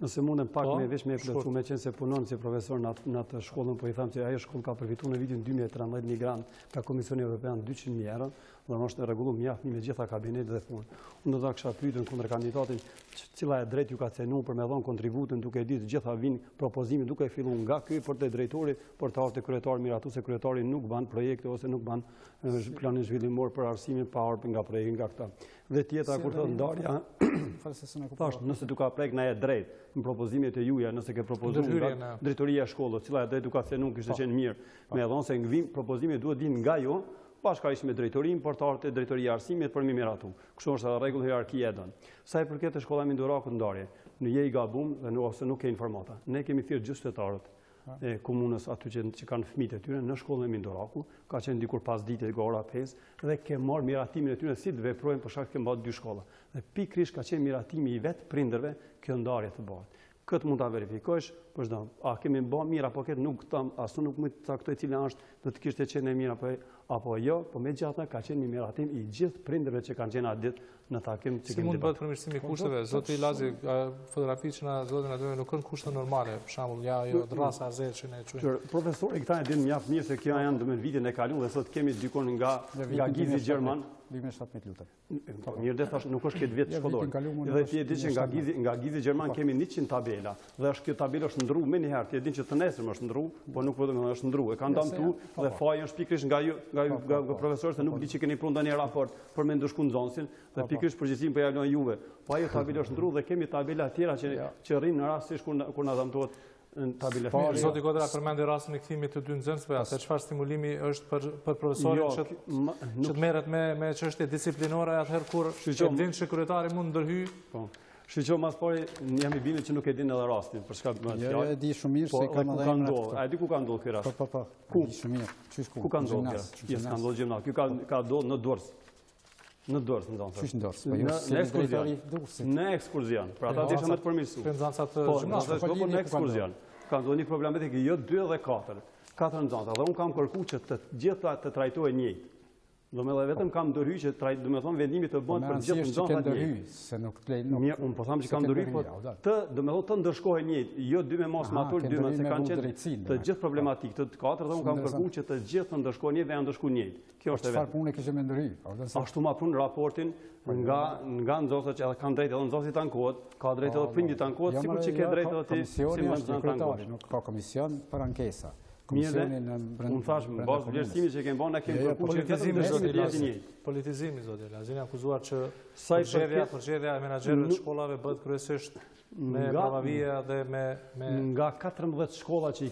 Nëse mundem pak me vesh me plotësu, me qenë se punon si profesor në atë shkollën, po i thamë që ajo shkollë ka përfituar në vitin 2013 një grant nga Komisioni Evropian 200.000 euro, dhe në është rregulluar mjaft me gjitha kabinetet dhe punë. Unë do ta kisha pyetur kundër kandidatin cila e drejt ju ka cenuar për me dhënë kontributin, duke ditë gjitha vinë propozime duke filluar nga ky për te drejtori, por ta te kryetari miratu se kryetari nuk ban projekte ose nuk ban planin zhvillimor për arsimin pa ardhur nga projekti nga këta. Dhe tjetra kur thotë ndarja, thash, nëse du ka prek na e drejt në propozimet e juja, nëse ke propozuar nga drejtoria e shkollës, cila e drejt du ka cenuar kishte qenë mirë, me dhënë se ngvim propozimet duhet vinë nga ju, bashkërisht me drejtorinë, portarët e drejtoria e arsimit për mi miratu. Kështu është rregull hierarkia e don. Sa i përket të shkolla Mindoroku ndarje, në je i gabum dhe ose nuk ke informata. Ne kemi thirrë gjithë qytetarët e komunës aty që kanë fëmijët e tyre në shkollën e Mindoroku, ka qenë dikur pas ditës nga ora 5 dhe ke marrë miratimin e tyre si të veprojnë për shkak të mbajtur dy shkolla. Dhe pikërisht ka qenë miratimi i vet prindërve kjo ndarje të bëhet. Këtë mund ta verifikosh, për çdo. A kemi bën mirë apo këtë nuk asu nuk më caktoj cila është, do të kishte qenë mirë apo jo, po megjithatë ka qenë një miratim i gjithë prindërve që kanë qenë atë ditë në takim që Si kemi mund debat. bëhet përmirësimi i kushteve? Zoti Lazi, fotografitë që na zotin aty nuk kanë kushte normale, për shembull, jo rrasa azet që ne quajmë. Profesori këta e dinë mjaft mirë se kjo janë domethënë vitin e kaluar dhe sot kemi dykon nga gizi gjerman. 2017 lutem. Mirë dhe thash nuk është këtë vit shkollor. Dhe ti e di që nga gizi gjerman kemi 100 tabela dhe është kjo tabelë është ndru më një herë. Ti e din që të nesër është ndru, po nuk vetëm është ndru. E kanë dhënë tu dhe faji është pikërisht nga profesorët se nuk di që keni punë ndonjë raport për me ndëshku nxënësin dhe pikërisht përgjegjësinë po ja lën juve. Po ajo tabelë është ndru dhe kemi tabela të tjera që rrinë në rastësisht kur na dëmtohet në tabelë. Zoti Kodra përmendi rastin e kthimit të dy nxënësve, atë çfarë stimulimi është për profesorin që të merret me çështje disiplinore atëherë kur e din që kryetari mund ndërhyj. Po. Shqyqo mas pari jam i bindur që nuk e din edhe rastin, për shkak të Jo, e di shumë mirë se kam edhe ndodhur. A e di ku ka ndodhur ky rast? Po. Ku? Di shumë mirë. Ku ka ndodhur? Yes, ka ndodhur gjimnaz. Ky ka ndodhur në Durrës. Në Durrës, në zonë. Qysh në Durrës? Në ekskurzion. Për ata desha më të përmirësuar. Nxënësat Po, gjimnazit. në ekskurzion. Ka ndodhur një problematik jo 2 dhe 4. 4 nxënësa dhe unë kam kërkuar që të gjitha të trajtohen njëjtë. Do me dhe vetëm kam ndërhyj që do me thonë vendimi të bënd për gjithë nxënësat njëjtë. Unë po thamë që kam ndërhyj, po do me thonë të ndërshkohen njëjtë, jo 2 me mos matur, 2 me se kanë qenë të gjithë problematik, të 4 dhe unë kam kërku që të gjithë të ndërshkohen njëjtë dhe janë ndërshku njëjtë. Kjo është e vetë. Çfarë pune kishe me ndërhyj? Ashtu ma punë raportin nga nxënësat që kanë drejtë edhe nxënësit të ankohet, ka drejtë edhe prindit të ankohet, sikur që ke drejtë edhe ti si nxënës të ankohet. Nuk ka komision për ankesa. Unë thash, në bazë vlerësimi që kemi bënë, ne kemi kërku që politizimi zoti Lazi, janë akuzuar që përgjedhja e menaxherëve të shkollave bëhet kryesisht me bravia dhe me nga 14 shkolla që i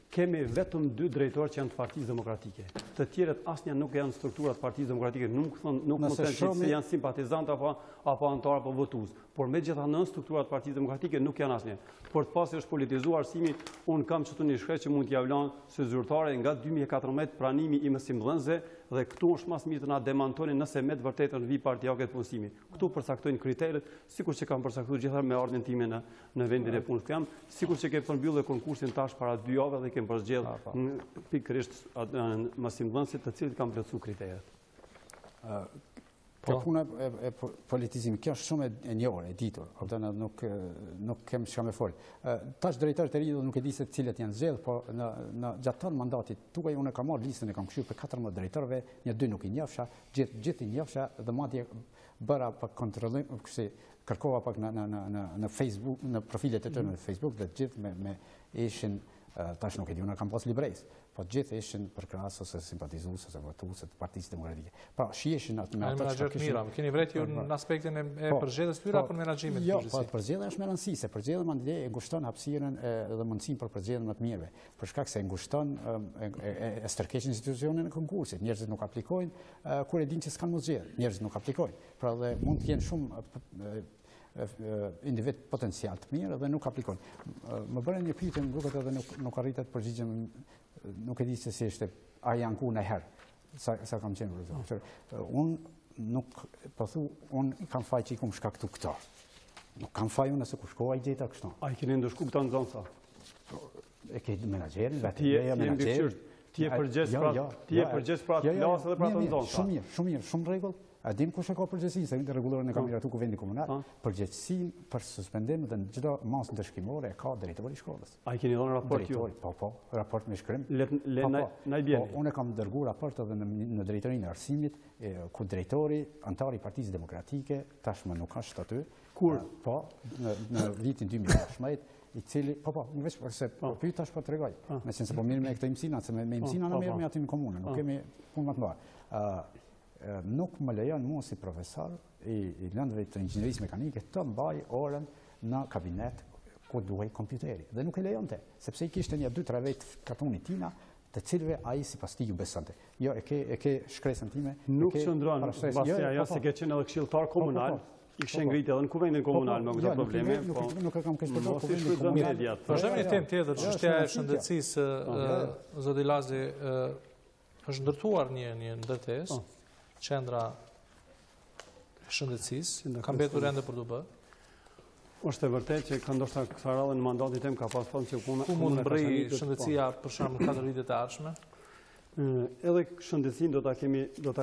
kemi vetëm 2 drejtorë që janë të Partisë Demokratike. Të tjerët asnjë nuk janë strukturat të Partisë Demokratike, nuk mund të thënë se janë simpatizantë apo anëtar apo votues. Por megjithatë në strukturat të Partisë Demokratike nuk janë asnjë. Por të pasi është politizuar arsimi, unë kam këtu një shkret që mund t'ia vlan së zyrtare nga 2014 pranimi i mësimdhënësve dhe këtu është mas mirë të na demantonin nëse me të vërtetën vi partia këtë punësimi. Këtu përcaktojnë kriteret, sikur që kanë përcaktuar gjithë me ardhin time në vendin e punës kam, sikur që kemi përmbyllur konkursin tash para 2 javëve dhe kemi përzgjedh pikërisht mësimdhënësit të cilët kanë plotësuar kriteret. Kjo puna e politizimit, kjo është shumë e njohur, e ditur, nuk kem çka më fol. Tash drejtorët e rinj nuk e di se cilët janë zgjedhur, po në gjatë të mandatit tuaj unë kam marrë listën e kam kthyer për 14 drejtorëve, 1-2 nuk i njohsha, gjithë i njohsha dhe madje bëra pak kontrollim, kërkova pak në Facebook, në profilet e tyre në Facebook dhe gjithë me ishin tash nuk e di, unë kam pas libres, po gjithë ishin përkrahas ose simpatizues ose votues të Partisë Demokratike. Pra, shiheshin atë me ata që kishin. Keni vret ju në aspektin e përgjedhjes tyre apo menaxhimit? Jo, po përgjedhja është më e rëndësishme. Përgjedhja mandje e ngushton hapësirën dhe mundësinë për përgjedhje më të mirëve. Për shkak se e ngushton e stërkeq institucionin e konkursit. Njerëzit nuk aplikojnë kur e dinë që s'kan më zgjedhje. Njerëzit nuk aplikojnë. Pra dhe mund të jenë shumë individ potencial të mirë dhe nuk aplikojnë. Më bëre një pyetje, më duket edhe nuk arritet të përgjigjem, nuk e di se si ishte, a janë ku në herë, sa kam qenë profesor. Unë nuk, po thu, unë kam faj që i kum shkaktu këto. Nuk kam faj unë nëse ku shkova i gjeta kështu. A i keni ndëshku këta nxënësa? E ke menaxherin, Ti e përgjegjës pra të klasë dhe pra të nxënësa. Shumë mirë, shumë rregull. A dim kush e ka përgjegjësinë, se në rregullorën e kam miratu kuvendi komunal, përgjegjësinë për suspendim dhe çdo masë ndëshkimore e ka drejtori i shkollës. A i keni dhënë raport ju? Po, raport me shkrim. Na i bjeni. Unë kam dërguar raport edhe në drejtorinë e arsimit, ku drejtori, antari i Partisë Demokratike, tashmë nuk është aty. Kur? Po, në vitin 2018, i cili, nuk veç se pyet tash po tregoj. Me qenë se po mirë me këtë imësina, se me imësina na merr me aty në komunë, nuk kemi punë më të mbarë. Nuk më lejon mua si profesor i lëndëve të inxhinierisë mekanike të mbaj orën në kabinet ku duhej kompjuteri. Dhe nuk e lejonte, sepse i kishte një 2-3 vetë katunit tina, të cilëve ai sipas tij ju besonte. Jo, e ke shkresën time. Nuk qëndron pasi ajo se ke qenë edhe këshilltar komunal. I kishte ngritë edhe në kuvendin komunal me këto probleme. Nuk e kam kështu për kuvendin komunal. Vazhdojmë një temë tjetër, çështja e shëndetësisë. Zoti Lazi, është ndërtuar një ndërtesë, qendra e shëndetësisë, ka mbetur ende për të bërë. Është e vërtet që ka ndoshta kësaj radhe në mandatin tim ka pas fond që ku mund mbrej shëndetësia për shembull 4 vitet e ardhshme? Edhe shëndetësinë do ta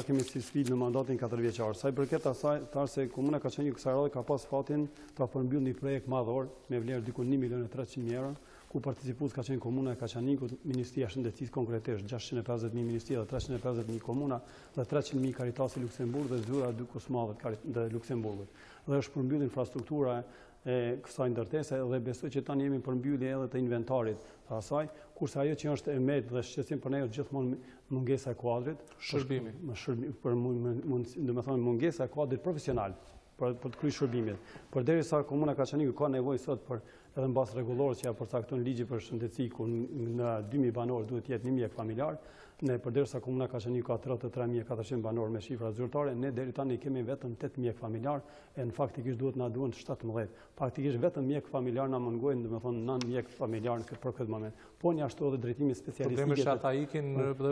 kemi si sfidë në mandatin 4 vjeçar. Sa i përket asaj, thash se komuna Kaçanikut kësaj radhe ka pas fatin ta përmbyll një projekt madhor me vlerë diku 1.300.000 euro, ku participues ka qenë komuna e Kaçanikut, Ministria e Shëndetësisë konkretisht 650.000 ministria dhe 350.000 komuna dhe 300.000 Karitasi Luksemburg dhe zyra dy Kosovës dhe Luksemburgut. Dhe është përmbyll infrastruktura e kësaj ndërtese dhe besoj që tani jemi përmbyllje edhe të inventarit të asaj, kurse ajo që është e med dhe shqetësim për ne është gjithmonë mungesa e kuadrit, shërbimi. Domethënë mungesa e kuadrit profesional për të kryer shërbimet. Përderisa komuna Kaçaniku ka nevojë sot për edhe mbas rregullorës që ja përcakton ligji për shëndetësi ku në 2.000 banorë duhet të jetë 1 mjek familjar, ne përderisa komuna Kaçaniku ka 33.400 banorë me shifra zyrtare, ne deri tani kemi vetëm 8 mjek familjar, e në faktikisht duhet na duhen 17. Faktikisht vetëm mjek familjar na mungojnë, domethënë 9 mjek familjar për këtë moment. Po një ashtu edhe drejtimi specialistike. Problemi është ata ikin dhe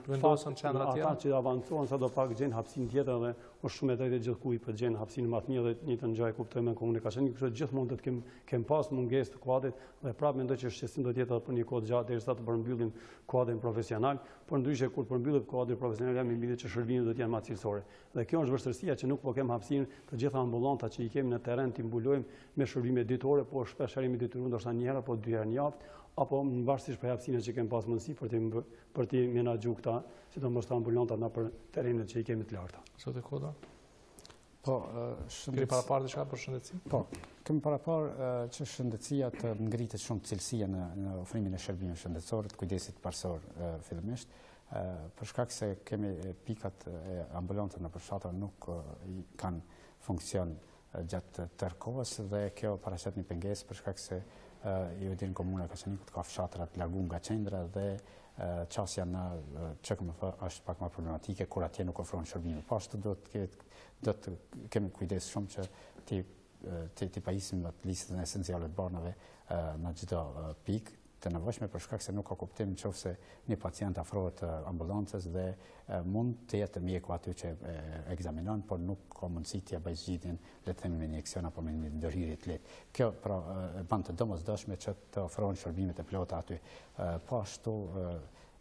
vendosën qendra tjera. Ata që avancohen sa do pak gjejnë hapësinë tjetër dhe është shumë e drejtë gjithkujt për të gjenë hapësinë më të mirë dhe njëjtën gjë e kuptojmë në komunë Kaçaniku, kështu që gjithmonë do të kem pas mungesë të kuadrit dhe prapë mendoj që shqetësim do të jetë edhe për një kohë gjatë derisa të përmbyllim kuadrin profesional, por ndryshe kur përmbyllet kuadri profesional jam i bindur që shërbimet do të jenë më të cilësore. Dhe kjo është vështirësia që nuk po kem hapësinë të gjitha ambulantat që i kemi në terren të mbulojmë me shërbime ditore, po shpesh jemi detyruar ndoshta një herë apo 2 herë në javë, apo varësisht për hapësinë që kemi pas mundësi për të menaxhu këta, sidomos të ambulantat në për terrenet që i kemi të larta. Sot e koda? Po, kemi paraparë diçka për shëndetësi? Po, kemi paraparë që shëndetësia të ngritet shumë cilësia në ofrimin e shërbimeve shëndetësore, të kujdesit parsor fillimisht, për shkak se kemi pikat e ambulantëve në përfshatra nuk kanë funksion gjatë tërë kohës dhe kjo paraqet një pengesë për shkak se ju din komuna e Kaçanikut ka fshatra të larguar nga qendra dhe çësia në ÇKMF është pak më problematike kur atje nuk ofron shërbime. Po ashtu do të kemi kujdes shumë që ti pajisim në listën esenciale të banave në çdo pikë të nevojshme për shkak se nuk ka kuptim nëse një pacient afrohet ambulancës dhe mund të jetë mjeku aty që ekzaminon, por nuk ka mundësi të bëjë zgjidhjen, le të themi me injeksion apo me një ndërhyrje të lehtë. Kjo pra bën të domosdoshme që të ofrohen shërbimet e plota aty. Po ashtu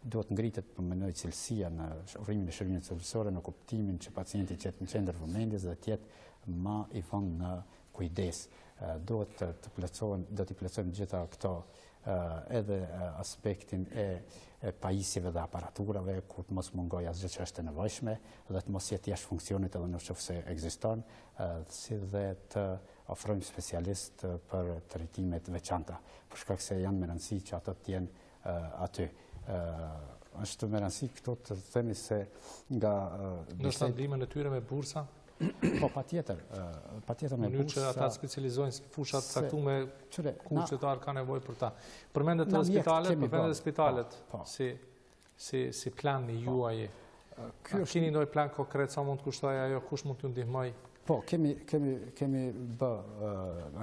duhet ngritet përmendoj cilësia në ofrimin e shërbimeve shëndetësore në kuptimin që pacienti të jetë në qendër vëmendjes dhe të jetë më i vonë në kujdes. Do të plotësojmë gjitha këto edhe aspektin e pajisjeve dhe aparaturave, ku të mos mungoj asgjë që është e nevojshme dhe të mos jetë jashtë funksionit edhe nëse ekziston, si dhe të ofrojmë specialist për trajtime të veçanta, për shkak se janë me rëndësi që ato të jenë aty. Është me rëndësi këto të themi se nga ndoshta ndihmën e tyre me bursa. Po, patjetër me bursa. Që ata specializojnë si fushat caktuar ku qytetar ka nevojë për ta. Përmendet edhe spitalet, si plani juaj. Keni ndonjë plan konkret sa mund të kushtojë ajo, kush mund t'ju ndihmoj? Po, kemi bë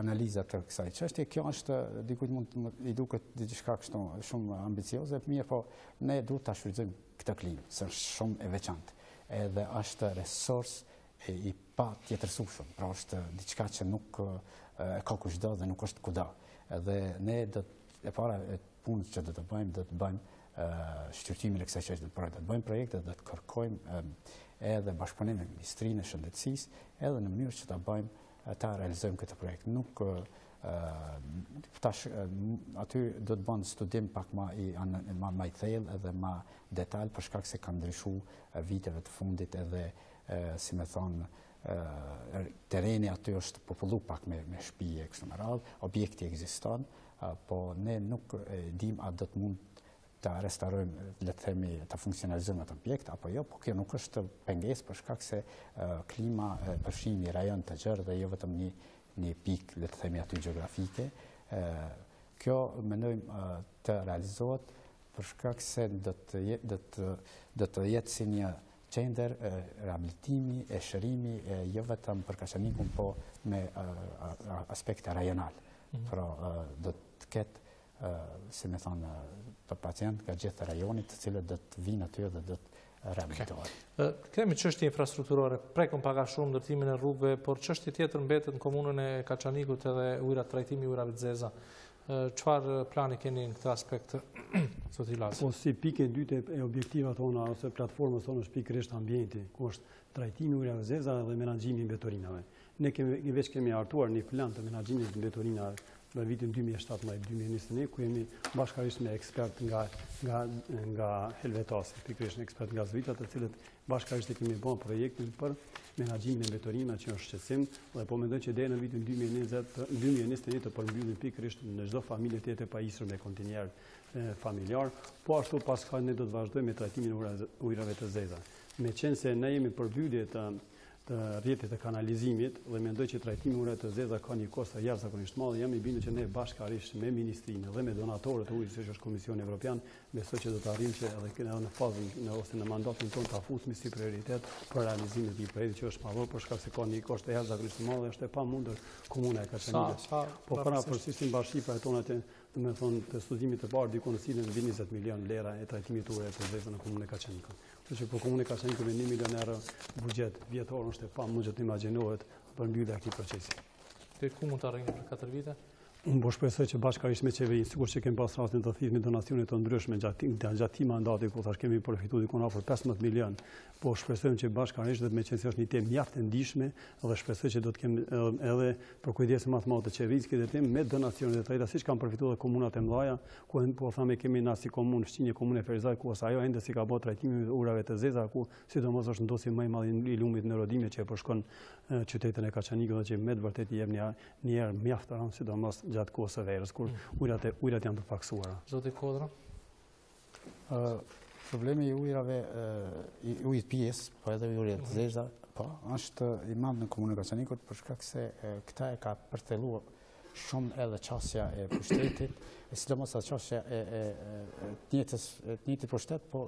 analiza të kësaj çështje. Kjo është dikujt mund i duket diçka kështu shumë ambicioze, mirë, po ne duhet ta shfrytëzojmë këtë klinë, se është shumë e veçantë. Edhe është resurs i pa tjetërsueshëm, pra është diçka që nuk ka kushdo dhe nuk është kudo. Dhe ne e para e punës që do të bëjmë shqyrtimin e kësaj çështje, do të bëjmë projekte, do të kërkojmë edhe bashkëpunim me Ministrinë e Shëndetësisë, edhe në mënyrë që ta realizojmë këtë projekt. Nuk aty do të bënë studim pak më i thellë edhe më detaj për shkak se ka ndryshuar viteve të fundit edhe si me thonë, tereni aty është popullu pak me shtëpi e kështu me radhë, objekti ekziston, po ne nuk dim a do të mund të restaurojmë, le të themi, të funksionalizojmë atë objekt, apo jo, po kjo nuk është pengesë për shkak se klima përfshin një rajon të gjerë dhe jo vetëm një pikë, le të themi, aty gjeografike. Kjo mendojmë të realizohet për shkak se do të jetë si një qendër rehabilitimi e shërimi jo vetëm për Kaçanikun, po me aspekte rajonal. Pra do të ketë, si me thonë, për pacient nga gjithë rajonit, të cilët do të vinë aty dhe do të rehabilitohet. Kemi çështje infrastrukturore, prekëm paga shumë ndërtimin e rrugëve, por çështje tjetër mbetet në komunën e Kaçanikut edhe trajtimi i ujrave të zeza. Çfarë plani keni në këtë aspekt, zoti Lazi? Po si pikë e dytë e objektivat tona ose platformës tonë është pikërisht ambienti, ku është trajtimi i ujrave të zeza dhe menaxhimi i mbetorinave. Ne veç kemi hartuar një plan të menaxhimit të mbetorinave në vitin 2017-2021, ku jemi bashkërisht me ekspert nga Helvetasi, pikërisht ekspert nga Zvita, të cilët bashkërisht e kemi bërë projektin për menaxhimin e mbetorinave që është shqetësim, dhe po mendoj që deri në vitin 2021 të përmbyllim pikërisht në çdo familje të jetë e pajisur me kontinjer familjar, po ashtu pas kësaj ne do të vazhdojmë me trajtimin e ujrave të zeza. Meqense se ne jemi përmbyllje të rrjetit të kanalizimit dhe mendoj që trajtimi i ujrave të zeza ka një kosto jashtëzakonisht madh, jam i bindur që ne bashkërisht me ministrinë dhe me donatorët e ujit, siç është Komisioni Evropian, besoj që do të arrijmë që edhe në fazën ose në mandatin tonë ta fusmi si prioritet për realizimin e këtij projekti që është madhor, për shkak se ka një kosto jashtëzakonisht të madh dhe është e pamundur komuna e Kaçanikut. Po para përgjithësi bashkëpa e tona do të thonë të studimit të parë diku në cilën 20 milion lera e trajtimit të ujrave të zeza në komunën e Kaçanikut. Kështu që po komunë e Kaçanikut me 1 milion euro buxhet vjetor është e pamundur të imagjinohet përmbyllja e këtij procesi. Te ku mund të arrijmë për 4 vite? Unë po shpresoj që bashkërisht me qeverinë, sikur që kemi pas rastin të thithë me donacione të ndryshme gjatë mandatit, ku tash kemi përfituar diku afër 15 milion, po shpresojmë që bashkërisht dhe meqense është një temë mjaft e ndihshme dhe shpresoj që do të kemi edhe për kujdesin më të madh të qeverisë këtë temë me donacione të tjera, siç kanë përfituar komunat e mëdha, ku po thamë kemi na si komunë fqinje komunë e Ferizaj, ku ose ajo ende si ka bërë trajtimin e ujrave të zeza, ku sidomos është ndosje më i madh i lumit në Rodime që e përshkon qytetin e Kaçanikut dhe që me të vërtetë jep një herë mjaft rënd, sidomos gjatë kohës së verës, kur ujrat janë të paksuara. Zoti Kodra? Problemi i ujrave, i ujit pjes, po edhe i ujrave të zeza, po, është i madh në komunën e Kaçanikut, për shkak se këta e ka përthelluar shumë edhe qasja e pushtetit, sidomos atë qasja e të njëjtit pushtet, po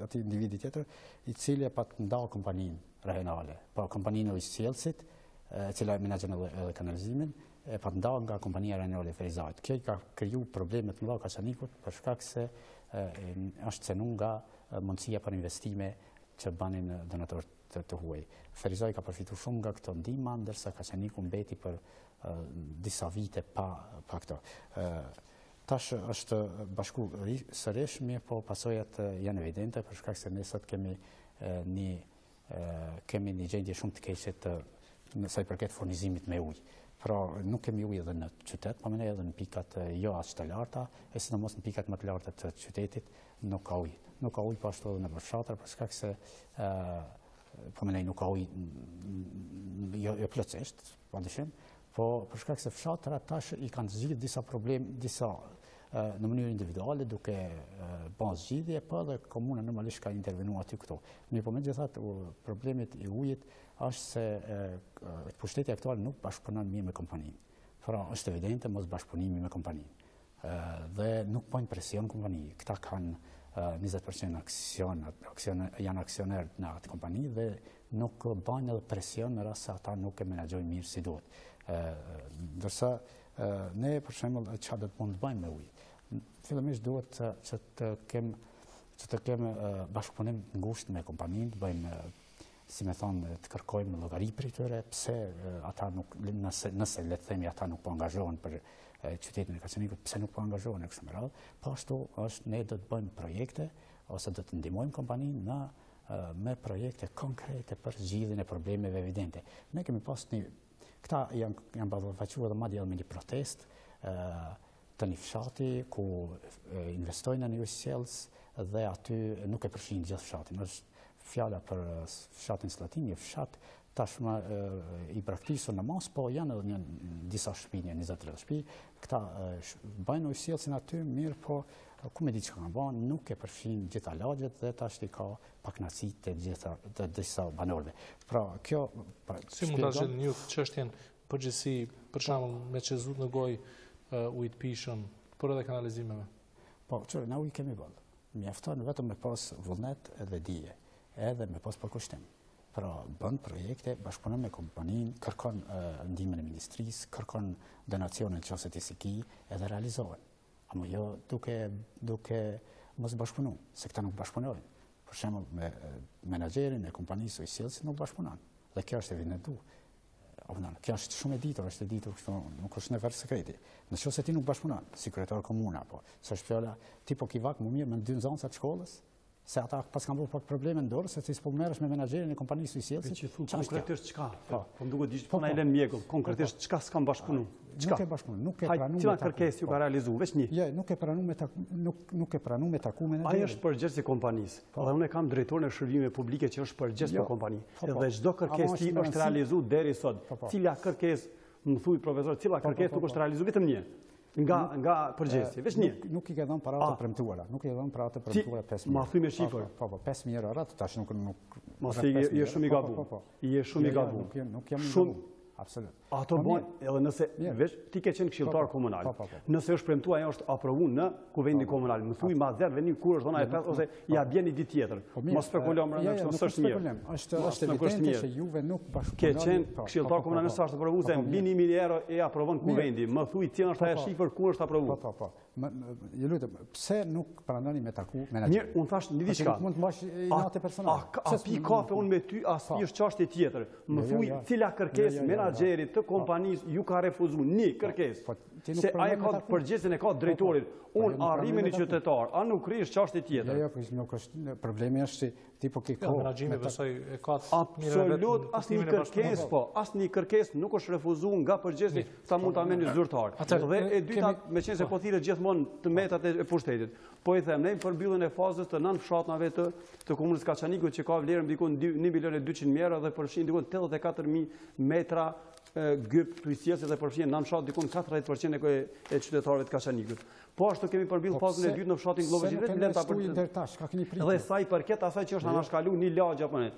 aty individi tjetër, i cili e pat ndau kompaninë regionale, po kompaninë e ujësjellësit, e cila menaxhon edhe kanalizimin, e pat ndau nga kompania regionale e Ferizajt. Kjo i ka kriju probleme të mëdha Kaçanikut, për shkak se është cenu nga mundësia për investime që banin donatorët të huaj. Ferizaj ka përfituar shumë nga këto ndihma, ndërsa Kaçaniku mbeti për disa vite pa këto. Tash është bashku sërish, mirë po pasojat janë evidente, për shkak se ne sot kemi një gjendje shumë të keqe sa i përket furnizimit me ujë. Pra nuk kemi ujë edhe në qytet, po edhe në pikat jo as të larta, e sidomos në pikat më të larta të qytetit nuk ka ujë. Nuk ka ujë po ashtu edhe në fshatër, për shkak se nuk ka ujë jo plotësisht, padyshim, po për shkak se fshatërat tash i kanë zgjidhur disa probleme, në mënyrë individuale, duke bërë zgjidhje, po edhe komuna normalisht ka intervenuar aty këto. Mirë, po megjithatë problemet i ujit është se pushteti aktual nuk bashkëpunon mirë me kompaninë. Pra është evidente mos bashkëpunimi me kompaninë. Dhe nuk bën presion kompani. Këta kanë 20% janë aksioner në atë kompani dhe nuk bën edhe presion në rast se ata nuk e menaxhojnë mirë si duhet. Ndërsa ne për shembull çfarë do të mund të bëjmë me ujë? Fillimisht duhet që të kem bashkëpunim ngushtë me kompaninë, të bëjmë si me thonë, të kërkojmë llogari për tyre, pse ata nuk, nëse le të themi ata nuk po angazhohen për qytetin e Kaçanikut, pse nuk po angazhohen e kështu me radhë, po ashtu është ne do të bëjmë projekte ose do të ndihmojmë kompaninë me projekte konkrete për zgjidhjen e problemeve evidente. Ne kemi pas këta janë ballafaqur edhe madje me një protest të një fshati ku investojnë në ujësjellës dhe aty nuk e përfshin gjithë fshatin. Është fjala për fshatin Slatin, një fshat tashmë i braktisur në mas, po janë edhe disa shtëpi, 20-30 shtëpi. Këta bëjnë ujësjellësin aty, mirë, po ku me di që kanë bënë, nuk e përfshin gjitha lagjet dhe tash i ka pakënaqësi të disa banorëve. Pra kjo si mund ta zgjidhni ju çështjen përgjithësi, për shembull me çezut në gojë ujit pishëm, por edhe kanalizimeve? Po, na ujë kemi vëllë. Mjafton vetëm me pas vullnet edhe dije, edhe me pas përkushtim. Pra, bën projekte, bashkëpunon me kompaninë, kërkon ndihmën e ministrisë, kërkon donacione nëse ti siki, edhe realizohen. Ama jo duke mos bashkëpunu, se këta nuk bashkëpunojnë. për shembull me menaxherin e kompanisë së sjelljes nuk bashkëpunon. Dhe kjo është evidentuar. Kjo është shumë e ditur, kështu nuk është në vetë sekreti. Nëse ti nuk bashkëpunon, si kryetar komuna apo, s'është fjala ti po ki vak më mirë me dy nxënësa të shkollës, se ata pas kanë bërë problem në dorë, se ti s'po merresh me menaxherin e kompanisë së sjelljes. Që thu konkretisht çka? Po më duket diçka na i lën mjekun. Konkretisht çka s'kan bashkëpunuar? Nuk e bashkëpunon, nuk e pranon. Cila kërkesë ju ka realizuar? Veç një. Jo, nuk e pranon me taku menaxherin. Ai është përgjegjës i kompanisë. Dhe unë kam drejtorin e shërbimeve publike që është përgjegjës për kompani. Dhe çdo kërkesë ti është realizuar deri sot. Cila kërkesë, më thuaj profesor, cila kërkesë nuk është realizuar vetëm një? Nga përgjegjësi, veç një. Nuk i ka dhënë paratë premtuara, nuk i ka dhënë paratë premtuara 5.000. Ma thuaj me shifër. Po, 5.000 euro tash nuk. Mos je shumë i gabuar. Je shumë i gabuar. Nuk jam i gabuar. Absolut. Ato bën edhe nëse veç ti ke qenë këshilltar komunal. Nëse është premtuar ajo është aprovuar në kuvendin komunal. Më thuaj ma dher veni kur është dhëna e 5 ose ja bjen një ditë tjetër. Mos spekulojmë rreth kështu, s'është mirë. Është evidente se juve nuk bashkëpunoni. Ke qenë këshilltar komunal nëse është aprovuar se mbi 1.000 euro e aprovon kuvendi. Më thuaj cila është ajo shifër kur është aprovuar. Po. Ju lutem, pse nuk pranoni me taku menaxher? Mirë, unë thash një diçka. Mund të mbash natë personale. A pi kafe unë me ty, as pi është çështje tjetër. Më thuaj cila kërkesë menaxherit të kompanisë ju ka refuzuar një kërkesë. Se ai ka përgjegjësin e ka drejtorin. Unë arrimin e qytetar, a nuk krihesh çështje tjetër? Jo, nuk është problemi është ti po ke kohë. Menaxhimi besoj e ka absolut asnjë kërkesë po, asnjë kërkesë nuk është refuzuar nga përgjegjësi, sa mund ta merrni zyrtar. Dhe e dyta, meqense po thirret gjithmonë të metat e pushtetit. Po i them, ne për mbylljen e fazës të 9 fshatnave të komunës Kaçanikut që ka vlerën diku 1.200.000 euro dhe përfshin diku 84.000 metra gyp prisjese dhe përfshin në fshat diku 40% e qytetarëve të Kaçanikut. Po ashtu kemi përmbyll fazën e dytë në fshatin Gllovëzhi vetëm lenta për. Dhe sa i përket asaj që është anashkaluar një lagj apo ne.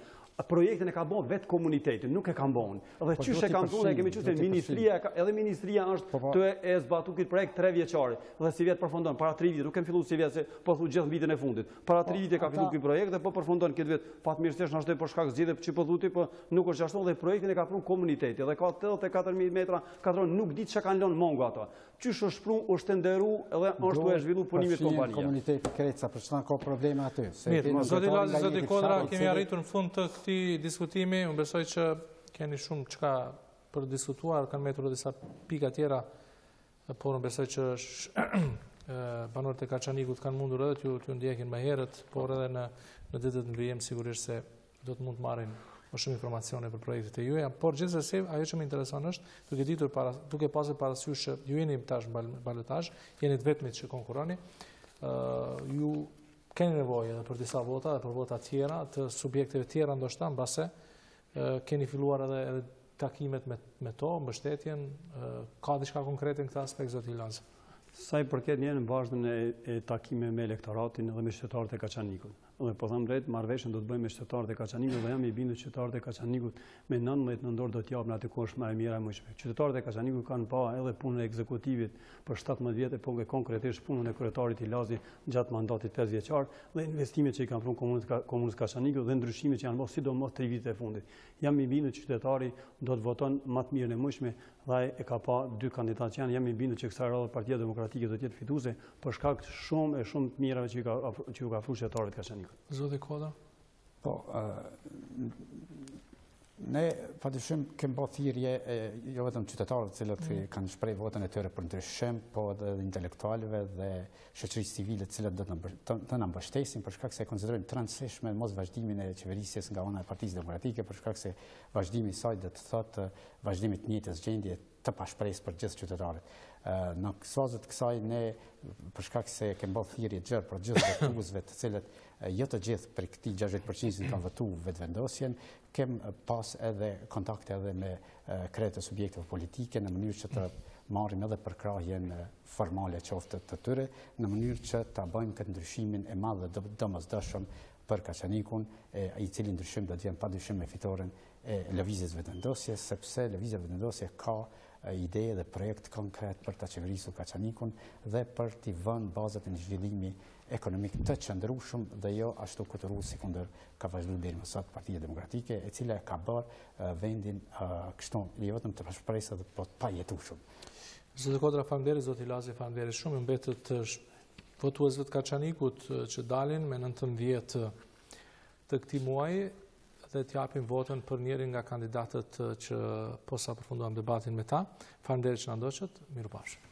Projektin e ka bën vetë komuniteti, nuk e ka bën. Dhe çysh e kanë thonë, kemi thënë se ministria, edhe ministria është të e zbatuar këtë projekt 3 vjeçare. Dhe si vjet përfundon, para 3 vite, nuk kemi filluar si vjet se po thu gjithë vitin e fundit. Para 3 vite ka filluar ky projekt dhe po përfundon këtë vit. Fatmirësisht na shtoi për shkak zgjidhje që po thuti, po nuk është ashtu dhe projektin e ka prunë komuniteti dhe ka 84.000 metra katron, nuk di çka kanë lënë mongo ato. Çysh është prunë, është nderuar edhe është u zhvilluar punimi të kompanisë. Komuniteti Kreca, për çfarë ka probleme aty? Zoti Kodra, kemi arritur në fund të këtij diskutimi. Unë besoj që keni shumë çka për diskutuar, kanë mbetur disa pika tjera, por unë besoj që banorët e Kaçanikut kanë mundur edhe t'ju ndjekin më herët, por edhe në ditët në vijim sigurisht se do të mund të marrin më shumë informacione për projektet e juaja, por gjithsesi ajo që më intereson është duke pasur parasysh që ju jeni tash në balotazh, jeni të vetmit që konkurroni, ju keni nevojë edhe për disa vota dhe për vota tjera të subjekteve tjera ndoshta mbase keni filluar edhe takimet me to, mbështetjen, ka diçka konkrete në këtë aspekt zoti Lazi? Sa i përket një në vazhdën e takime me elektoratin dhe me qytetarët e Kaçanikut. Dhe po them drejt, marrëveshjen do të bëjmë me qytetarët e Kaçanikut dhe jam i bindur qytetarët e Kaçanikut me 19 nëntor do t'japin atë ku është më e mira e mundshme. Qytetarët e Kaçanikut kanë pa edhe punën e ekzekutivit për 17 vjet, po konkretisht punën e kryetarit Lazi gjatë mandatit 5 vjeçar dhe investimet që i kanë prunë komunës Kaçanikut dhe ndryshimet që janë bërë sidomos 3 vite e fundit. Jam i bindur që qytetari do të voton më të mirën e mundshme dhe e ka pa 2 kandidatë që janë. Jam i bindur që kësaj radhe Partia Demokratike do të jetë fituese për shkak shumë të mirave që ju ka ofruar qytetarët e Kaçanikut. Zoti Kodra? Po, ne padyshim kemi bërë thirrje jo vetëm qytetarët të cilët kanë shprehur votën e tyre për ndryshim, po edhe intelektualëve dhe shoqërisë civile të cilët do të na mbështesin për shkak se konsiderojmë të rëndësishme mos vazhdimin e qeverisjes nga ana e Partisë Demokratike, për shkak se vazhdimi i saj do të thotë vazhdimi të njëjtës gjendje të pashpresë për gjithë qytetarët. Në fazën e kësaj ne për shkak se kemi bërë thirrje gjerë për gjithë votuesve të cilët jo të gjithë për këtij 60% kanë votuar vetvendosjen, kem pas edhe kontakte edhe me krejt e subjekteve politike në mënyrë që të marrim edhe përkrahjen formale qoftë të tyre, në mënyrë që ta bëjmë këtë ndryshimin e madh dhe domosdoshëm për Kaçanikun, i cili ndryshim do të jenë padyshim me fitoren e lëvizjes vetvendosjes, sepse lëvizja vetvendosje ka ide dhe projekt konkret për ta qeverisur Kaçanikun dhe për t'i vënë bazat e një zhvillimi ekonomik të qëndrueshëm dhe jo ashtu kuturuar si kundër ka vazhduar deri më sot Partia Demokratike, e cila ka bërë vendin kështu jo vetëm të pashpresë dhe po të pajetueshëm. Zoti Kodra, faleminderit, zoti Lazi, faleminderit shumë. Mbetet votuesve të Kaçanikut që dalin me 19 të këtij muaji dhe t'japim votën për njërin nga kandidatët që po sa përfunduam debatin me ta. Faleminderit që na ndoqët. Mirupafshim.